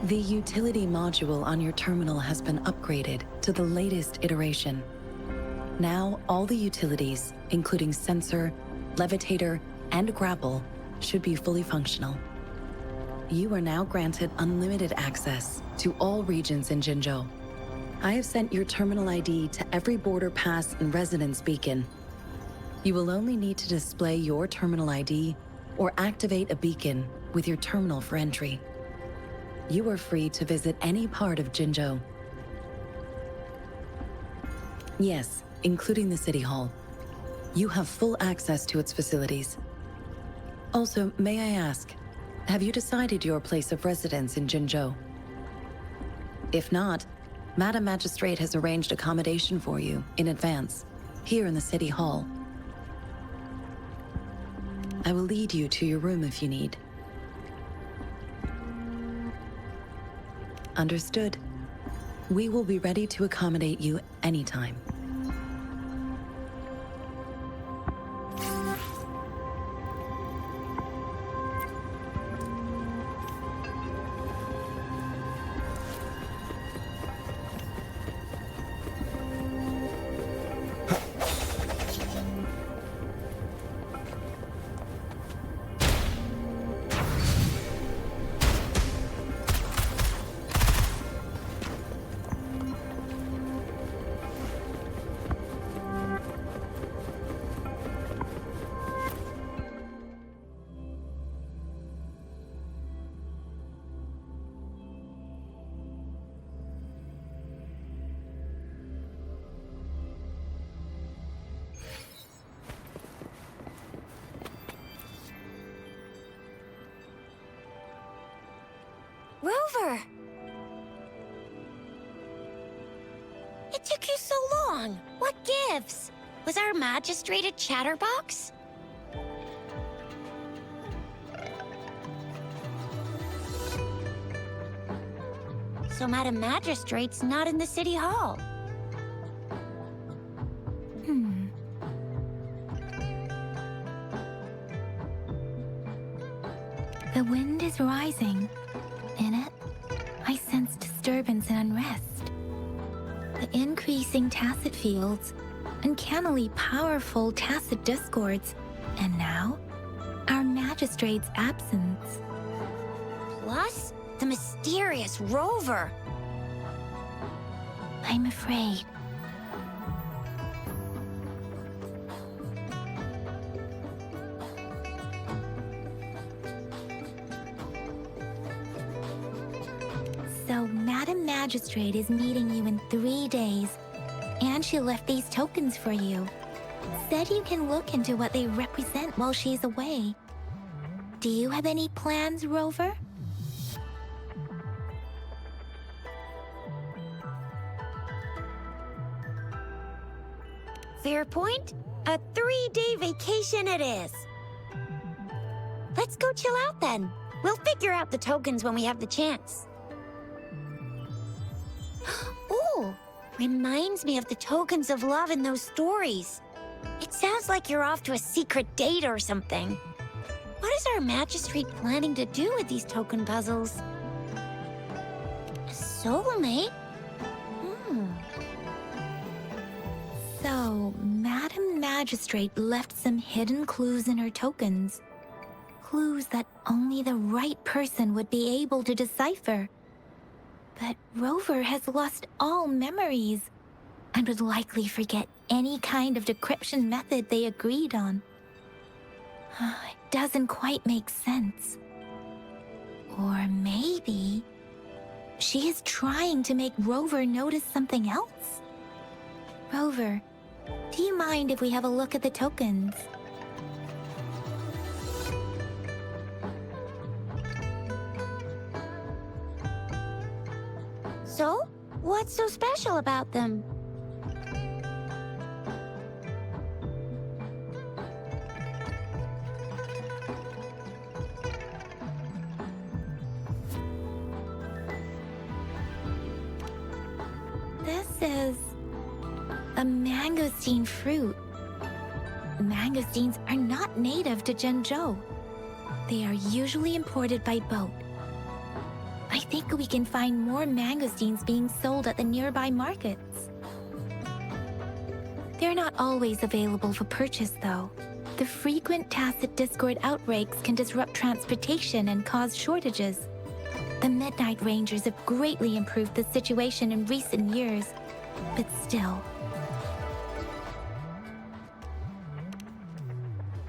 The utility module on your terminal has been upgraded to the latest iteration. Now, all the utilities, including sensor, levitator, and grapple, should be fully functional. You are now granted unlimited access to all regions in Jinzhou. I have sent your terminal ID to every border pass and residence beacon. You will only need to display your terminal ID or activate a beacon with your terminal for entry. You are free to visit any part of Jinzhou. Yes, including the City Hall. You have full access to its facilities. Also, may I ask, have you decided your place of residence in Jinzhou? If not, Madam Magistrate has arranged accommodation for you in advance, here in the City Hall. I will lead you to your room if you need. Understood. We will be ready to accommodate you anytime. It took you so long. What gives? Was our magistrate a chatterbox? So Madam Magistrate's not in the city hall. The wind is rising. In it, I sense disturbance and unrest. The increasing tacit fields, uncannily powerful tacit discords, and now, our magistrate's absence. Plus, the mysterious rover. I'm afraid. So, Madam Magistrate is meeting you in 3 days, and she left these tokens for you. Said you can look into what they represent while she's away. Do you have any plans, Rover? Fair point. A 3-day vacation it is. Let's go chill out then. We'll figure out the tokens when we have the chance. Ooh, reminds me of the tokens of love in those stories. It sounds like you're off to a secret date or something. What is our magistrate planning to do with these token puzzles? A soulmate? So, Madam Magistrate left some hidden clues in her tokens. Clues that only the right person would be able to decipher. But Rover has lost all memories and would likely forget any kind of decryption method they agreed on. It doesn't quite make sense. Or maybe she is trying to make Rover notice something else? Rover, do you mind if we have a look at the tokens? So, what's so special about them? This is a mangosteen fruit. Mangosteens are not native to Zhengzhou. They are usually imported by boat. I think we can find more mangosteens being sold at the nearby markets. They're not always available for purchase, though. The frequent tacit discord outbreaks can disrupt transportation and cause shortages. The Midnight Rangers have greatly improved the situation in recent years, but still.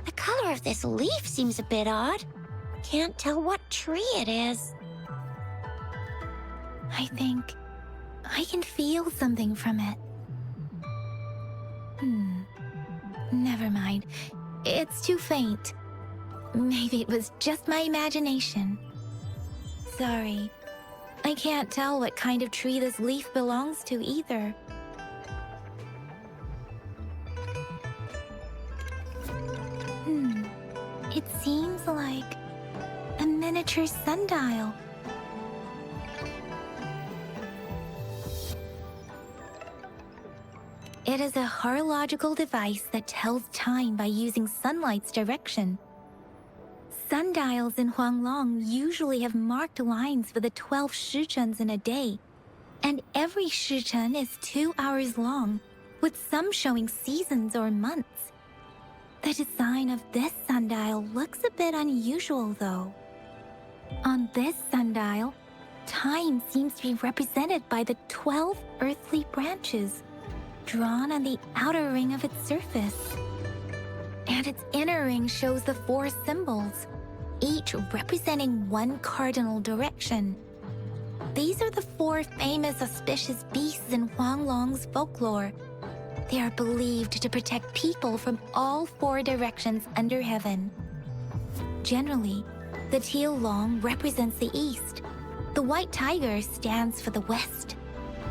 The color of this leaf seems a bit odd. Can't tell what tree it is. I think I can feel something from it. Never mind. It's too faint. Maybe it was just my imagination. Sorry. I can't tell what kind of tree this leaf belongs to either. It seems like a miniature sundial. It is a horological device that tells time by using sunlight's direction. Sundials in Huanglong usually have marked lines for the 12 shichens in a day, and every shichen is 2 hours long, with some showing seasons or months. The design of this sundial looks a bit unusual, though. On this sundial, time seems to be represented by the 12 earthly branches, drawn on the outer ring of its surface. And its inner ring shows the 4 symbols, each representing one cardinal direction. These are the 4 famous auspicious beasts in Huanglong's folklore. They are believed to protect people from all 4 directions under heaven. Generally, the teal long represents the east. The white tiger stands for the west.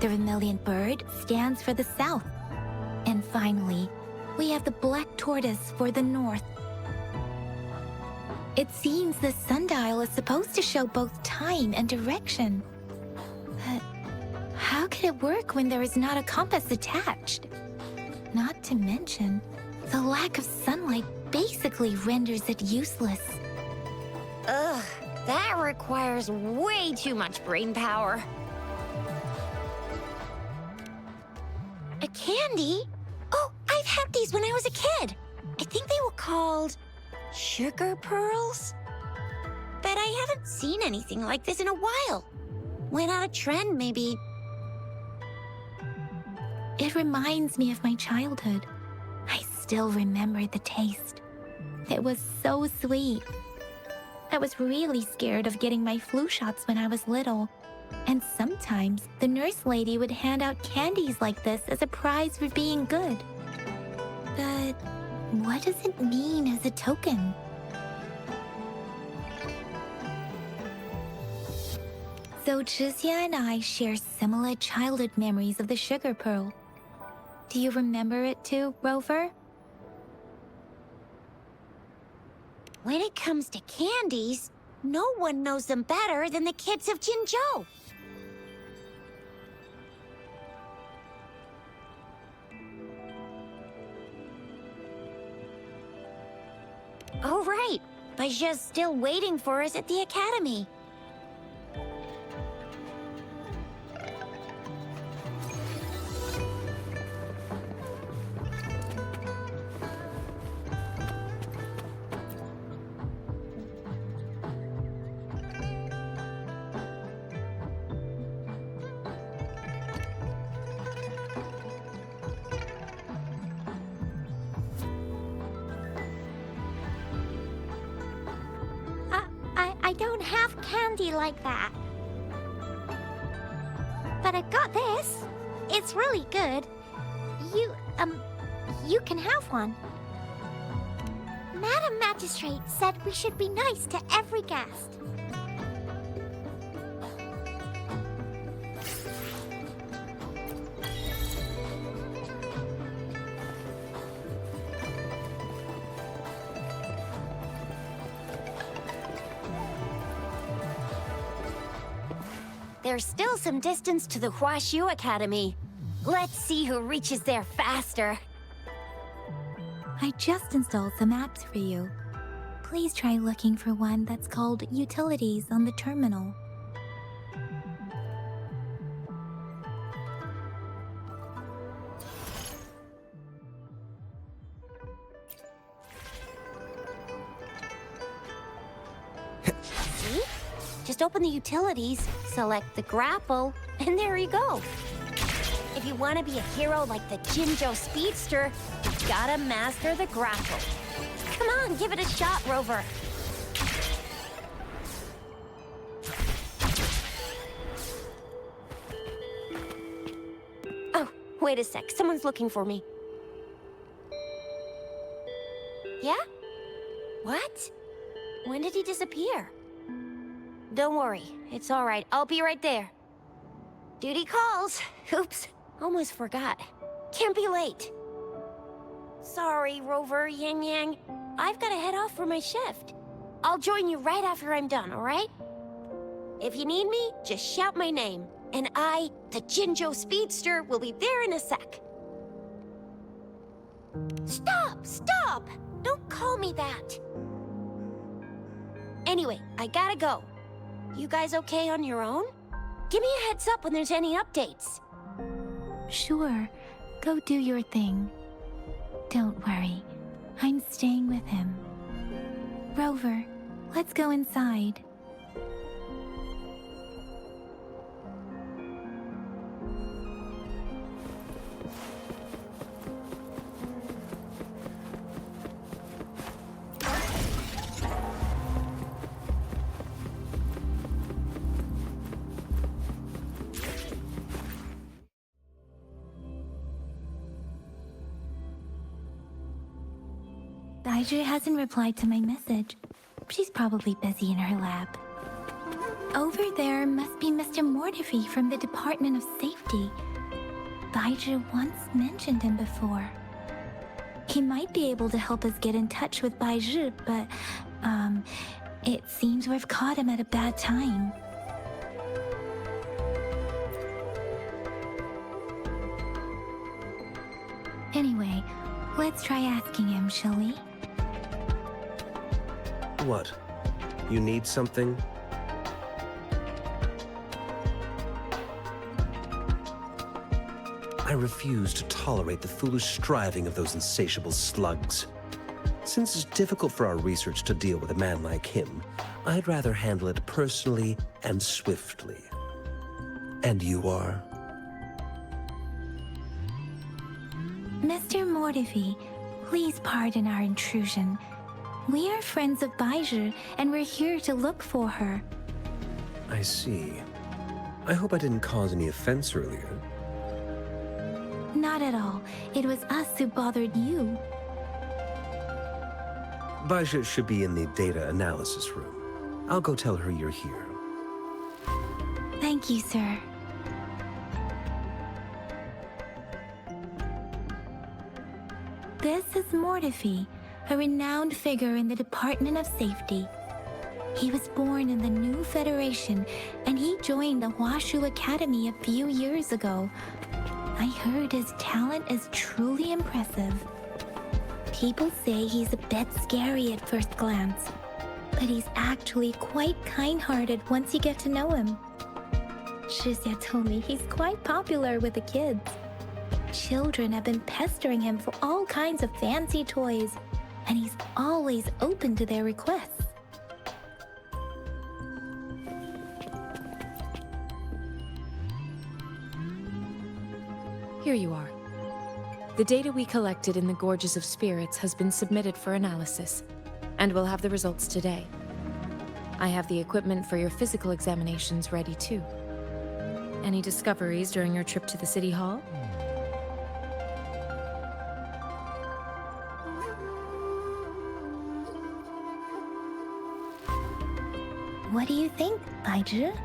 The vermilion bird stands for the south. And finally, we have the black tortoise for the north. It seems the sundial is supposed to show both time and direction. But how could it work when there is not a compass attached? Not to mention, the lack of sunlight basically renders it useless. Ugh, that requires way too much brain power. A candy? Oh, I've had these when I was a kid. I think they were called sugar pearls? But I haven't seen anything like this in a while. Went out of trend, maybe. It reminds me of my childhood. I still remember the taste. It was so sweet. I was really scared of getting my flu shots when I was little. And sometimes the nurse lady would hand out candies like this as a prize for being good. But what does it mean as a token? So Chixia and I share similar childhood memories of the sugar pearl. Do you remember it too, Rover? When it comes to candies, no one knows them better than the kids of Jinzhou. Oh, right. Baijia's still waiting for us at the academy. I don't have candy like that. But I've got this. It's really good. You can have one. Madam Magistrate said we should be nice to every guest. There's still some distance to the Huaxiu Academy. Let's see who reaches there faster. I just installed some apps for you. Please try looking for one that's called Utilities on the terminal. See? Just open the utilities, select the grapple, and there you go. If you want to be a hero like the Jinzhou Speedster, you gotta master the grapple. Come on, give it a shot, Rover. Oh, wait a sec. Someone's looking for me. Yeah? What? When did he disappear? Don't worry. It's all right. I'll be right there. Duty calls. Oops. Almost forgot. Can't be late. Sorry, Rover, Yang Yang. I've got to head off for my shift. I'll join you right after I'm done, all right? If you need me, just shout my name. And I, the Jinzhou Speedster, will be there in a sec. Stop! Stop! Don't call me that. Anyway, I gotta go. You guys okay on your own? Give me a heads up when there's any updates. Sure, go do your thing. Don't worry, I'm staying with him. Rover, let's go inside. Daiju hasn't replied to my message. She's probably busy in her lab. Over there must be Mr. Mortefi from the Department of Safety. Baizhi once mentioned him before. He might be able to help us get in touch with Baizhi, but, it seems we've caught him at a bad time. Anyway, let's try asking him, shall we? What? You need something? I refuse to tolerate the foolish striving of those insatiable slugs. Since it's difficult for our research to deal with a man like him, I'd rather handle it personally and swiftly. And you are? Mr. Mortefi, please pardon our intrusion. We are friends of Baizhi, and we're here to look for her. I see. I hope I didn't cause any offense earlier. Not at all. It was us who bothered you. Baizhi should be in the data analysis room. I'll go tell her you're here. Thank you, sir. This is Mortefi, a renowned figure in the Department of Safety. He was born in the new Federation, and he joined the Huashu Academy a few years ago. I heard his talent is truly impressive. People say he's a bit scary at first glance, but he's actually quite kind-hearted once you get to know him. Shixia told me he's quite popular with the kids. Children have been pestering him for all kinds of fancy toys, and he's always open to their requests. Here you are. The data we collected in the Gorges of Spirits has been submitted for analysis, and we'll have the results today. I have the equipment for your physical examinations ready too. Any discoveries during your trip to the City Hall? What do you think, Baizhi?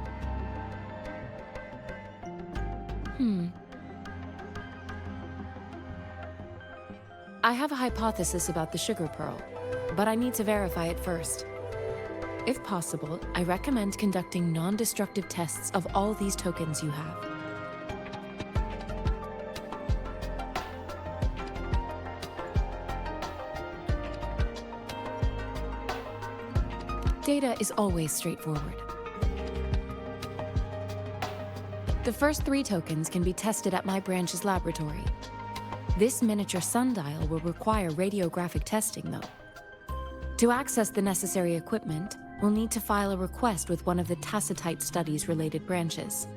I have a hypothesis about the sugar pearl, but I need to verify it first. If possible, I recommend conducting non-destructive tests of all these tokens you have. Data is always straightforward. The first 3 tokens can be tested at my branch's laboratory. This miniature sundial will require radiographic testing, though. To access the necessary equipment, we'll need to file a request with one of the Tacitite Studies-related branches.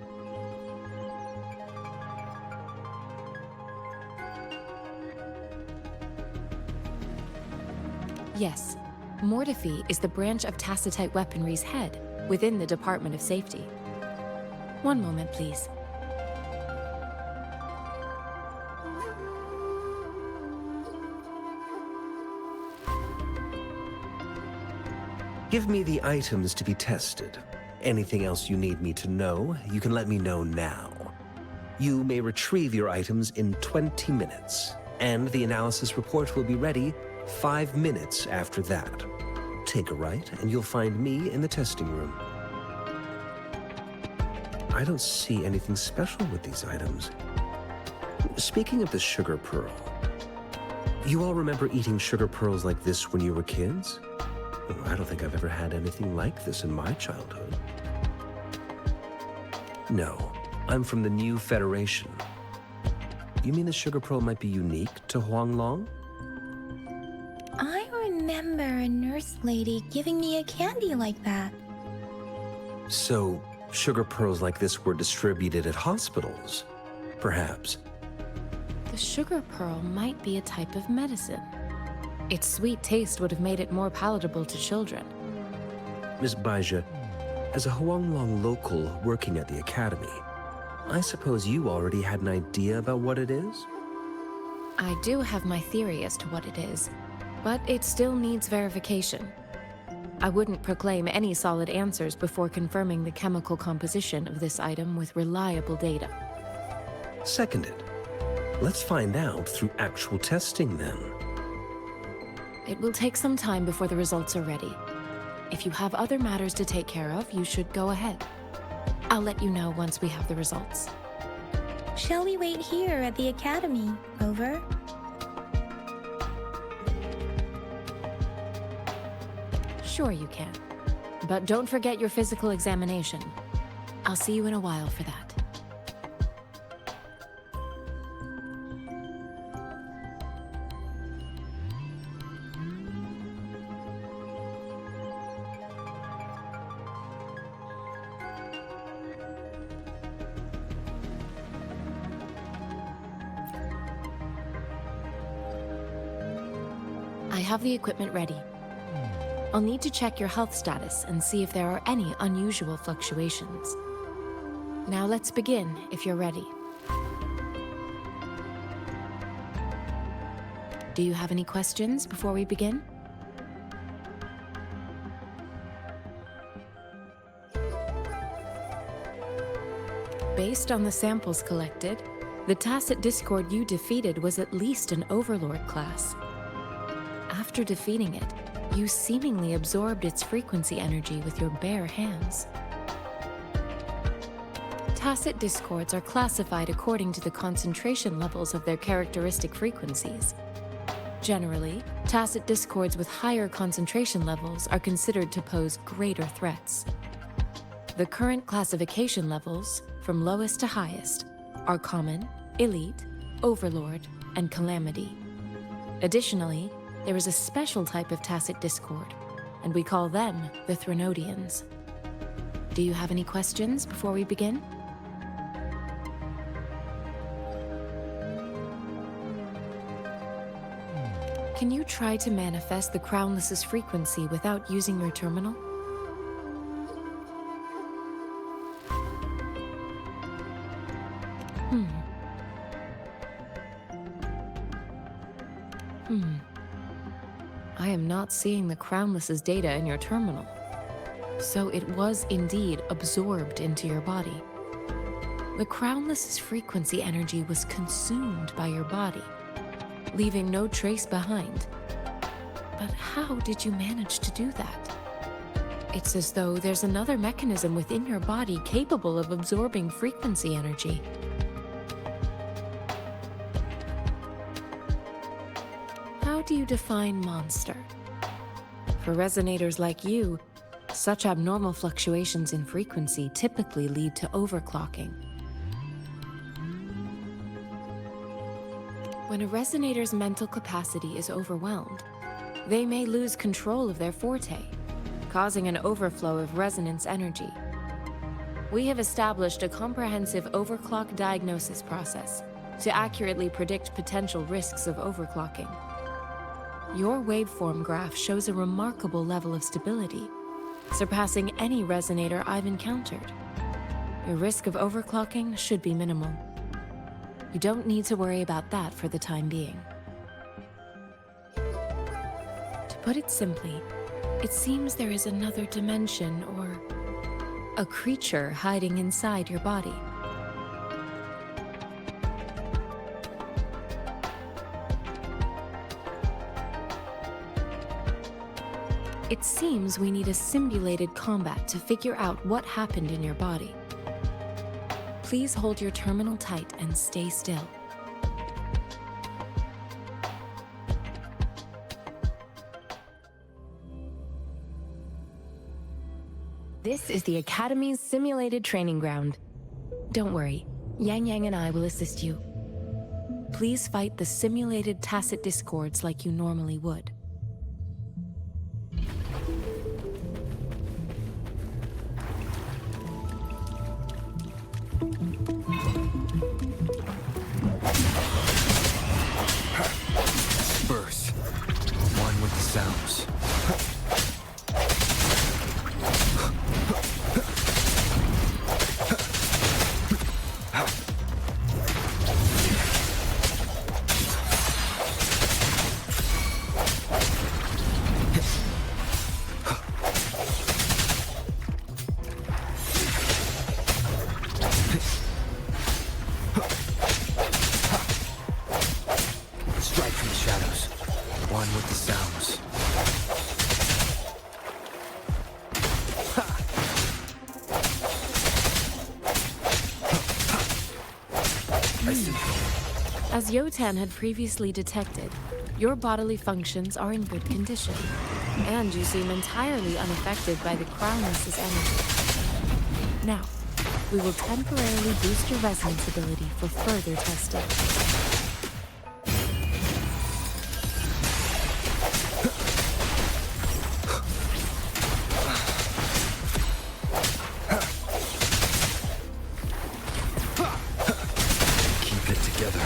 Yes, Mortefi is the branch of Tacitite Weaponry's head within the Department of Safety. One moment, please. Give me the items to be tested. Anything else you need me to know, you can let me know now. You may retrieve your items in 20 minutes, and the analysis report will be ready 5 minutes after that. Take a right, and you'll find me in the testing room. I don't see anything special with these items. Speaking of the sugar pearl, you all remember eating sugar pearls like this when you were kids? I don't think I've ever had anything like this in my childhood. No, I'm from the new Federation. You mean the sugar pearl might be unique to Huanglong? I remember a nurse lady giving me a candy like that. So, sugar pearls like this were distributed at hospitals, perhaps. The sugar pearl might be a type of medicine. Its sweet taste would have made it more palatable to children. Miss Baizhi, as a Huanglong local working at the Academy, I suppose you already had an idea about what it is? I do have my theory as to what it is, but it still needs verification. I wouldn't proclaim any solid answers before confirming the chemical composition of this item with reliable data. Seconded. Let's find out through actual testing then. It will take some time before the results are ready. If you have other matters to take care of, you should go ahead. I'll let you know once we have the results. Shall we wait here at the academy? Over? Sure you can. But don't forget your physical examination. I'll see you in a while for that. I have the equipment ready. I'll need to check your health status and see if there are any unusual fluctuations. Now let's begin, if you're ready. Do you have any questions before we begin? Based on the samples collected, the Tacit Discord you defeated was at least an Overlord class. After defeating it, you seemingly absorbed its frequency energy with your bare hands. Tacit discords are classified according to the concentration levels of their characteristic frequencies. Generally, tacit discords with higher concentration levels are considered to pose greater threats. The current classification levels, from lowest to highest, are Common, Elite, Overlord, and Calamity. Additionally, there is a special type of tacit discord, and we call them the Threnodians. Do you have any questions before we begin? Can you try to manifest the Crownless's frequency without using your terminal? I am not seeing the Crownless's data in your terminal. So it was indeed absorbed into your body. The Crownless's frequency energy was consumed by your body, leaving no trace behind. But how did you manage to do that? It's as though there's another mechanism within your body capable of absorbing frequency energy. How do you define monster? For resonators like you, such abnormal fluctuations in frequency typically lead to overclocking. When a resonator's mental capacity is overwhelmed, they may lose control of their forte, causing an overflow of resonance energy. We have established a comprehensive overclock diagnosis process to accurately predict potential risks of overclocking. Your waveform graph shows a remarkable level of stability, surpassing any resonator I've encountered. Your risk of overclocking should be minimal. You don't need to worry about that for the time being. To put it simply, it seems there is another dimension or a creature hiding inside your body. It seems we need a simulated combat to figure out what happened in your body. Please hold your terminal tight and stay still. This is the Academy's simulated training ground. Don't worry, Yang Yang and I will assist you. Please fight the simulated tacit discords like you normally would. Burst. One with the sounds. One with the sounds. I see. As Yotan had previously detected, your bodily functions are in good condition, and you seem entirely unaffected by the Crownless's energy. Now, we will temporarily boost your resonance ability for further testing. Keep it together.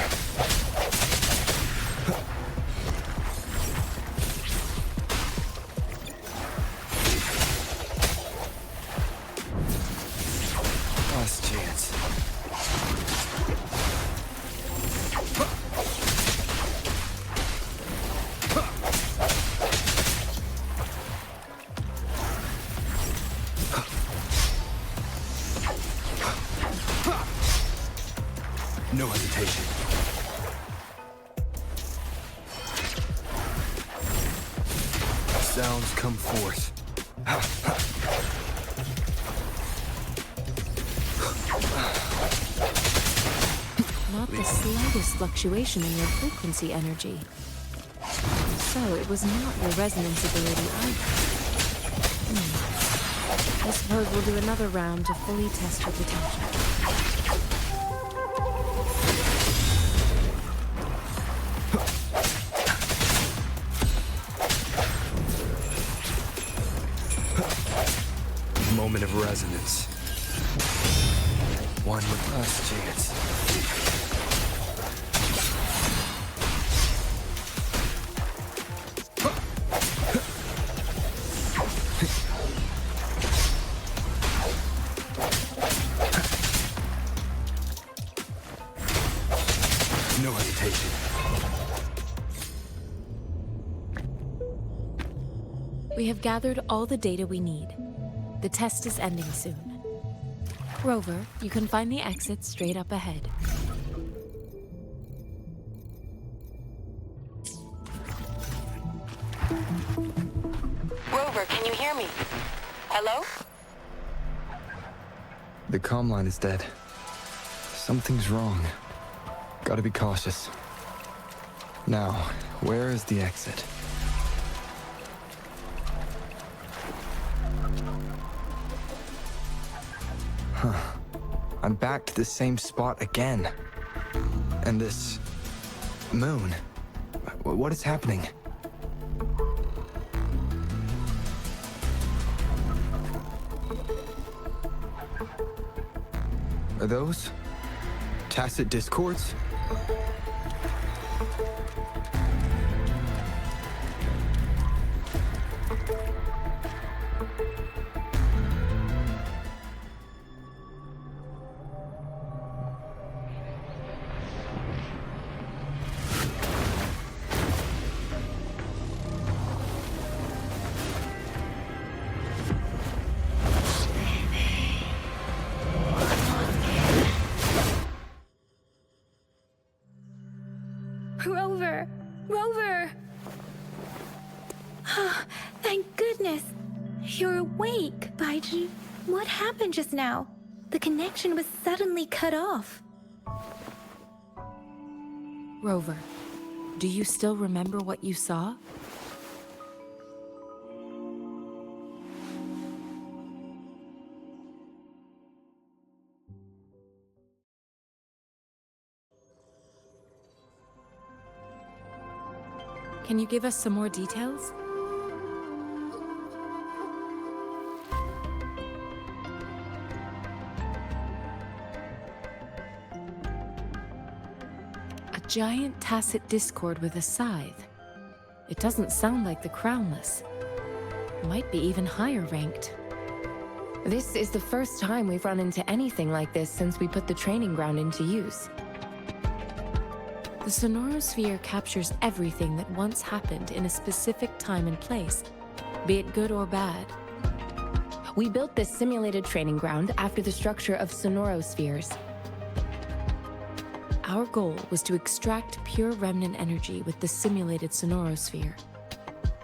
Last chance. No hesitation. Sounds come forth. Not the slightest fluctuation in your frequency energy. So it was not your resonance ability either. I suppose we'll do another round to fully test your potential. Moment of resonance. One with last chance. No hesitation. We have gathered all the data we need. The test is ending soon. Rover, you can find the exit straight up ahead. Rover, can you hear me? Hello? The comm line is dead. Something's wrong. Gotta be cautious. Now, where is the exit? Huh. I'm back to the same spot again. And this... moon. What is happening? Are those... tacit discords? Rover! Rover! Thank goodness! You're awake, Baiji. What happened just now? The connection was suddenly cut off. Rover, do you still remember what you saw? Can you give us some more details? A giant tacit discord with a scythe. It doesn't sound like the Crownless. Might be even higher ranked. This is the first time we've run into anything like this since we put the training ground into use. The sonorosphere captures everything that once happened in a specific time and place, be it good or bad. We built this simulated training ground after the structure of sonorospheres. Our goal was to extract pure remnant energy with the simulated sonorosphere.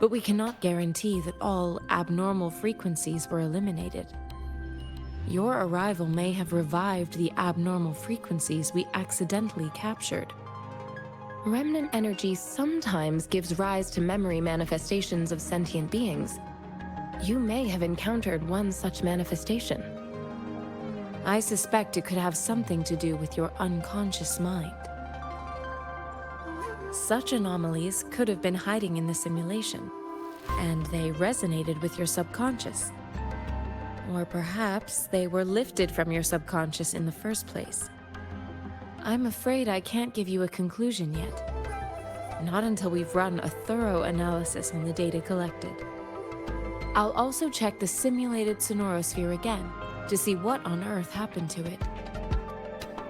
but we cannot guarantee that all abnormal frequencies were eliminated. Your arrival may have revived the abnormal frequencies we accidentally captured. Remnant energy sometimes gives rise to memory manifestations of sentient beings. You may have encountered one such manifestation. I suspect it could have something to do with your unconscious mind. Such anomalies could have been hiding in the simulation, and they resonated with your subconscious. Or perhaps they were lifted from your subconscious in the first place. I'm afraid I can't give you a conclusion yet. Not until we've run a thorough analysis on the data collected. I'll also check the simulated sonorosphere again to see what on earth happened to it.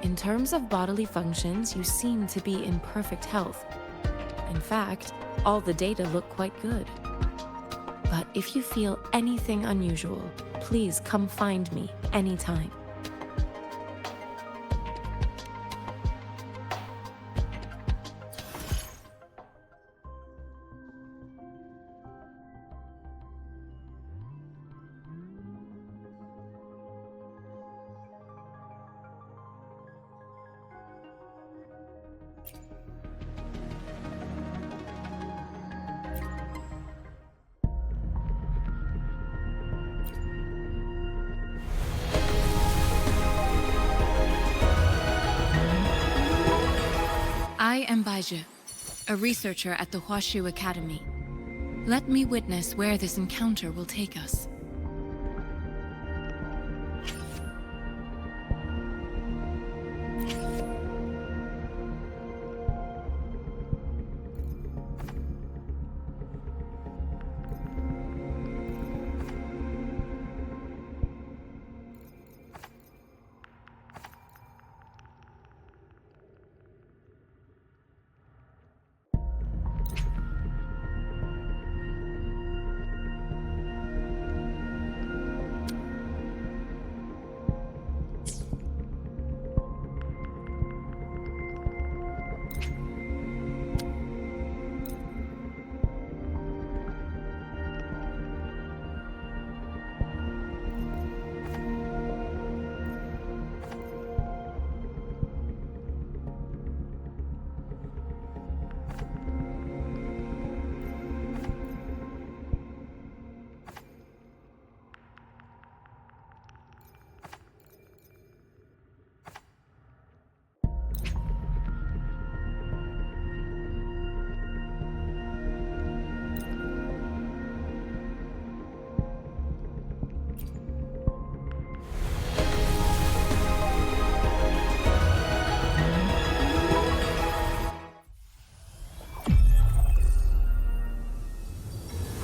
In terms of bodily functions, you seem to be in perfect health. In fact, all the data look quite good. But if you feel anything unusual, please come find me anytime. I am Baizhi, a researcher at the Huashu Academy. Let me witness where this encounter will take us.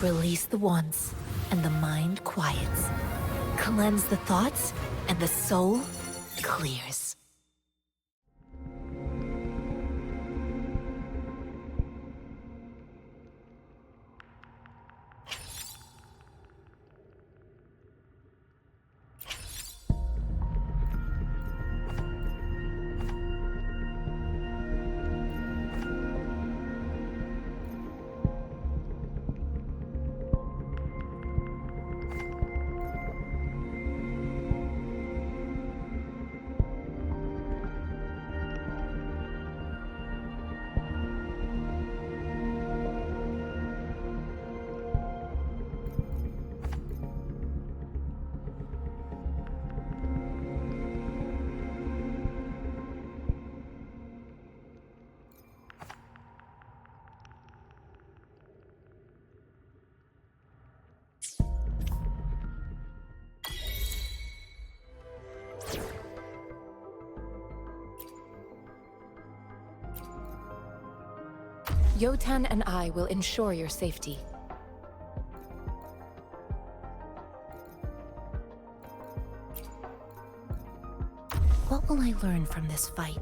Release the wands, and the mind quiets. Cleanse the thoughts, and the soul clears. Yotan and I will ensure your safety. What will I learn from this fight?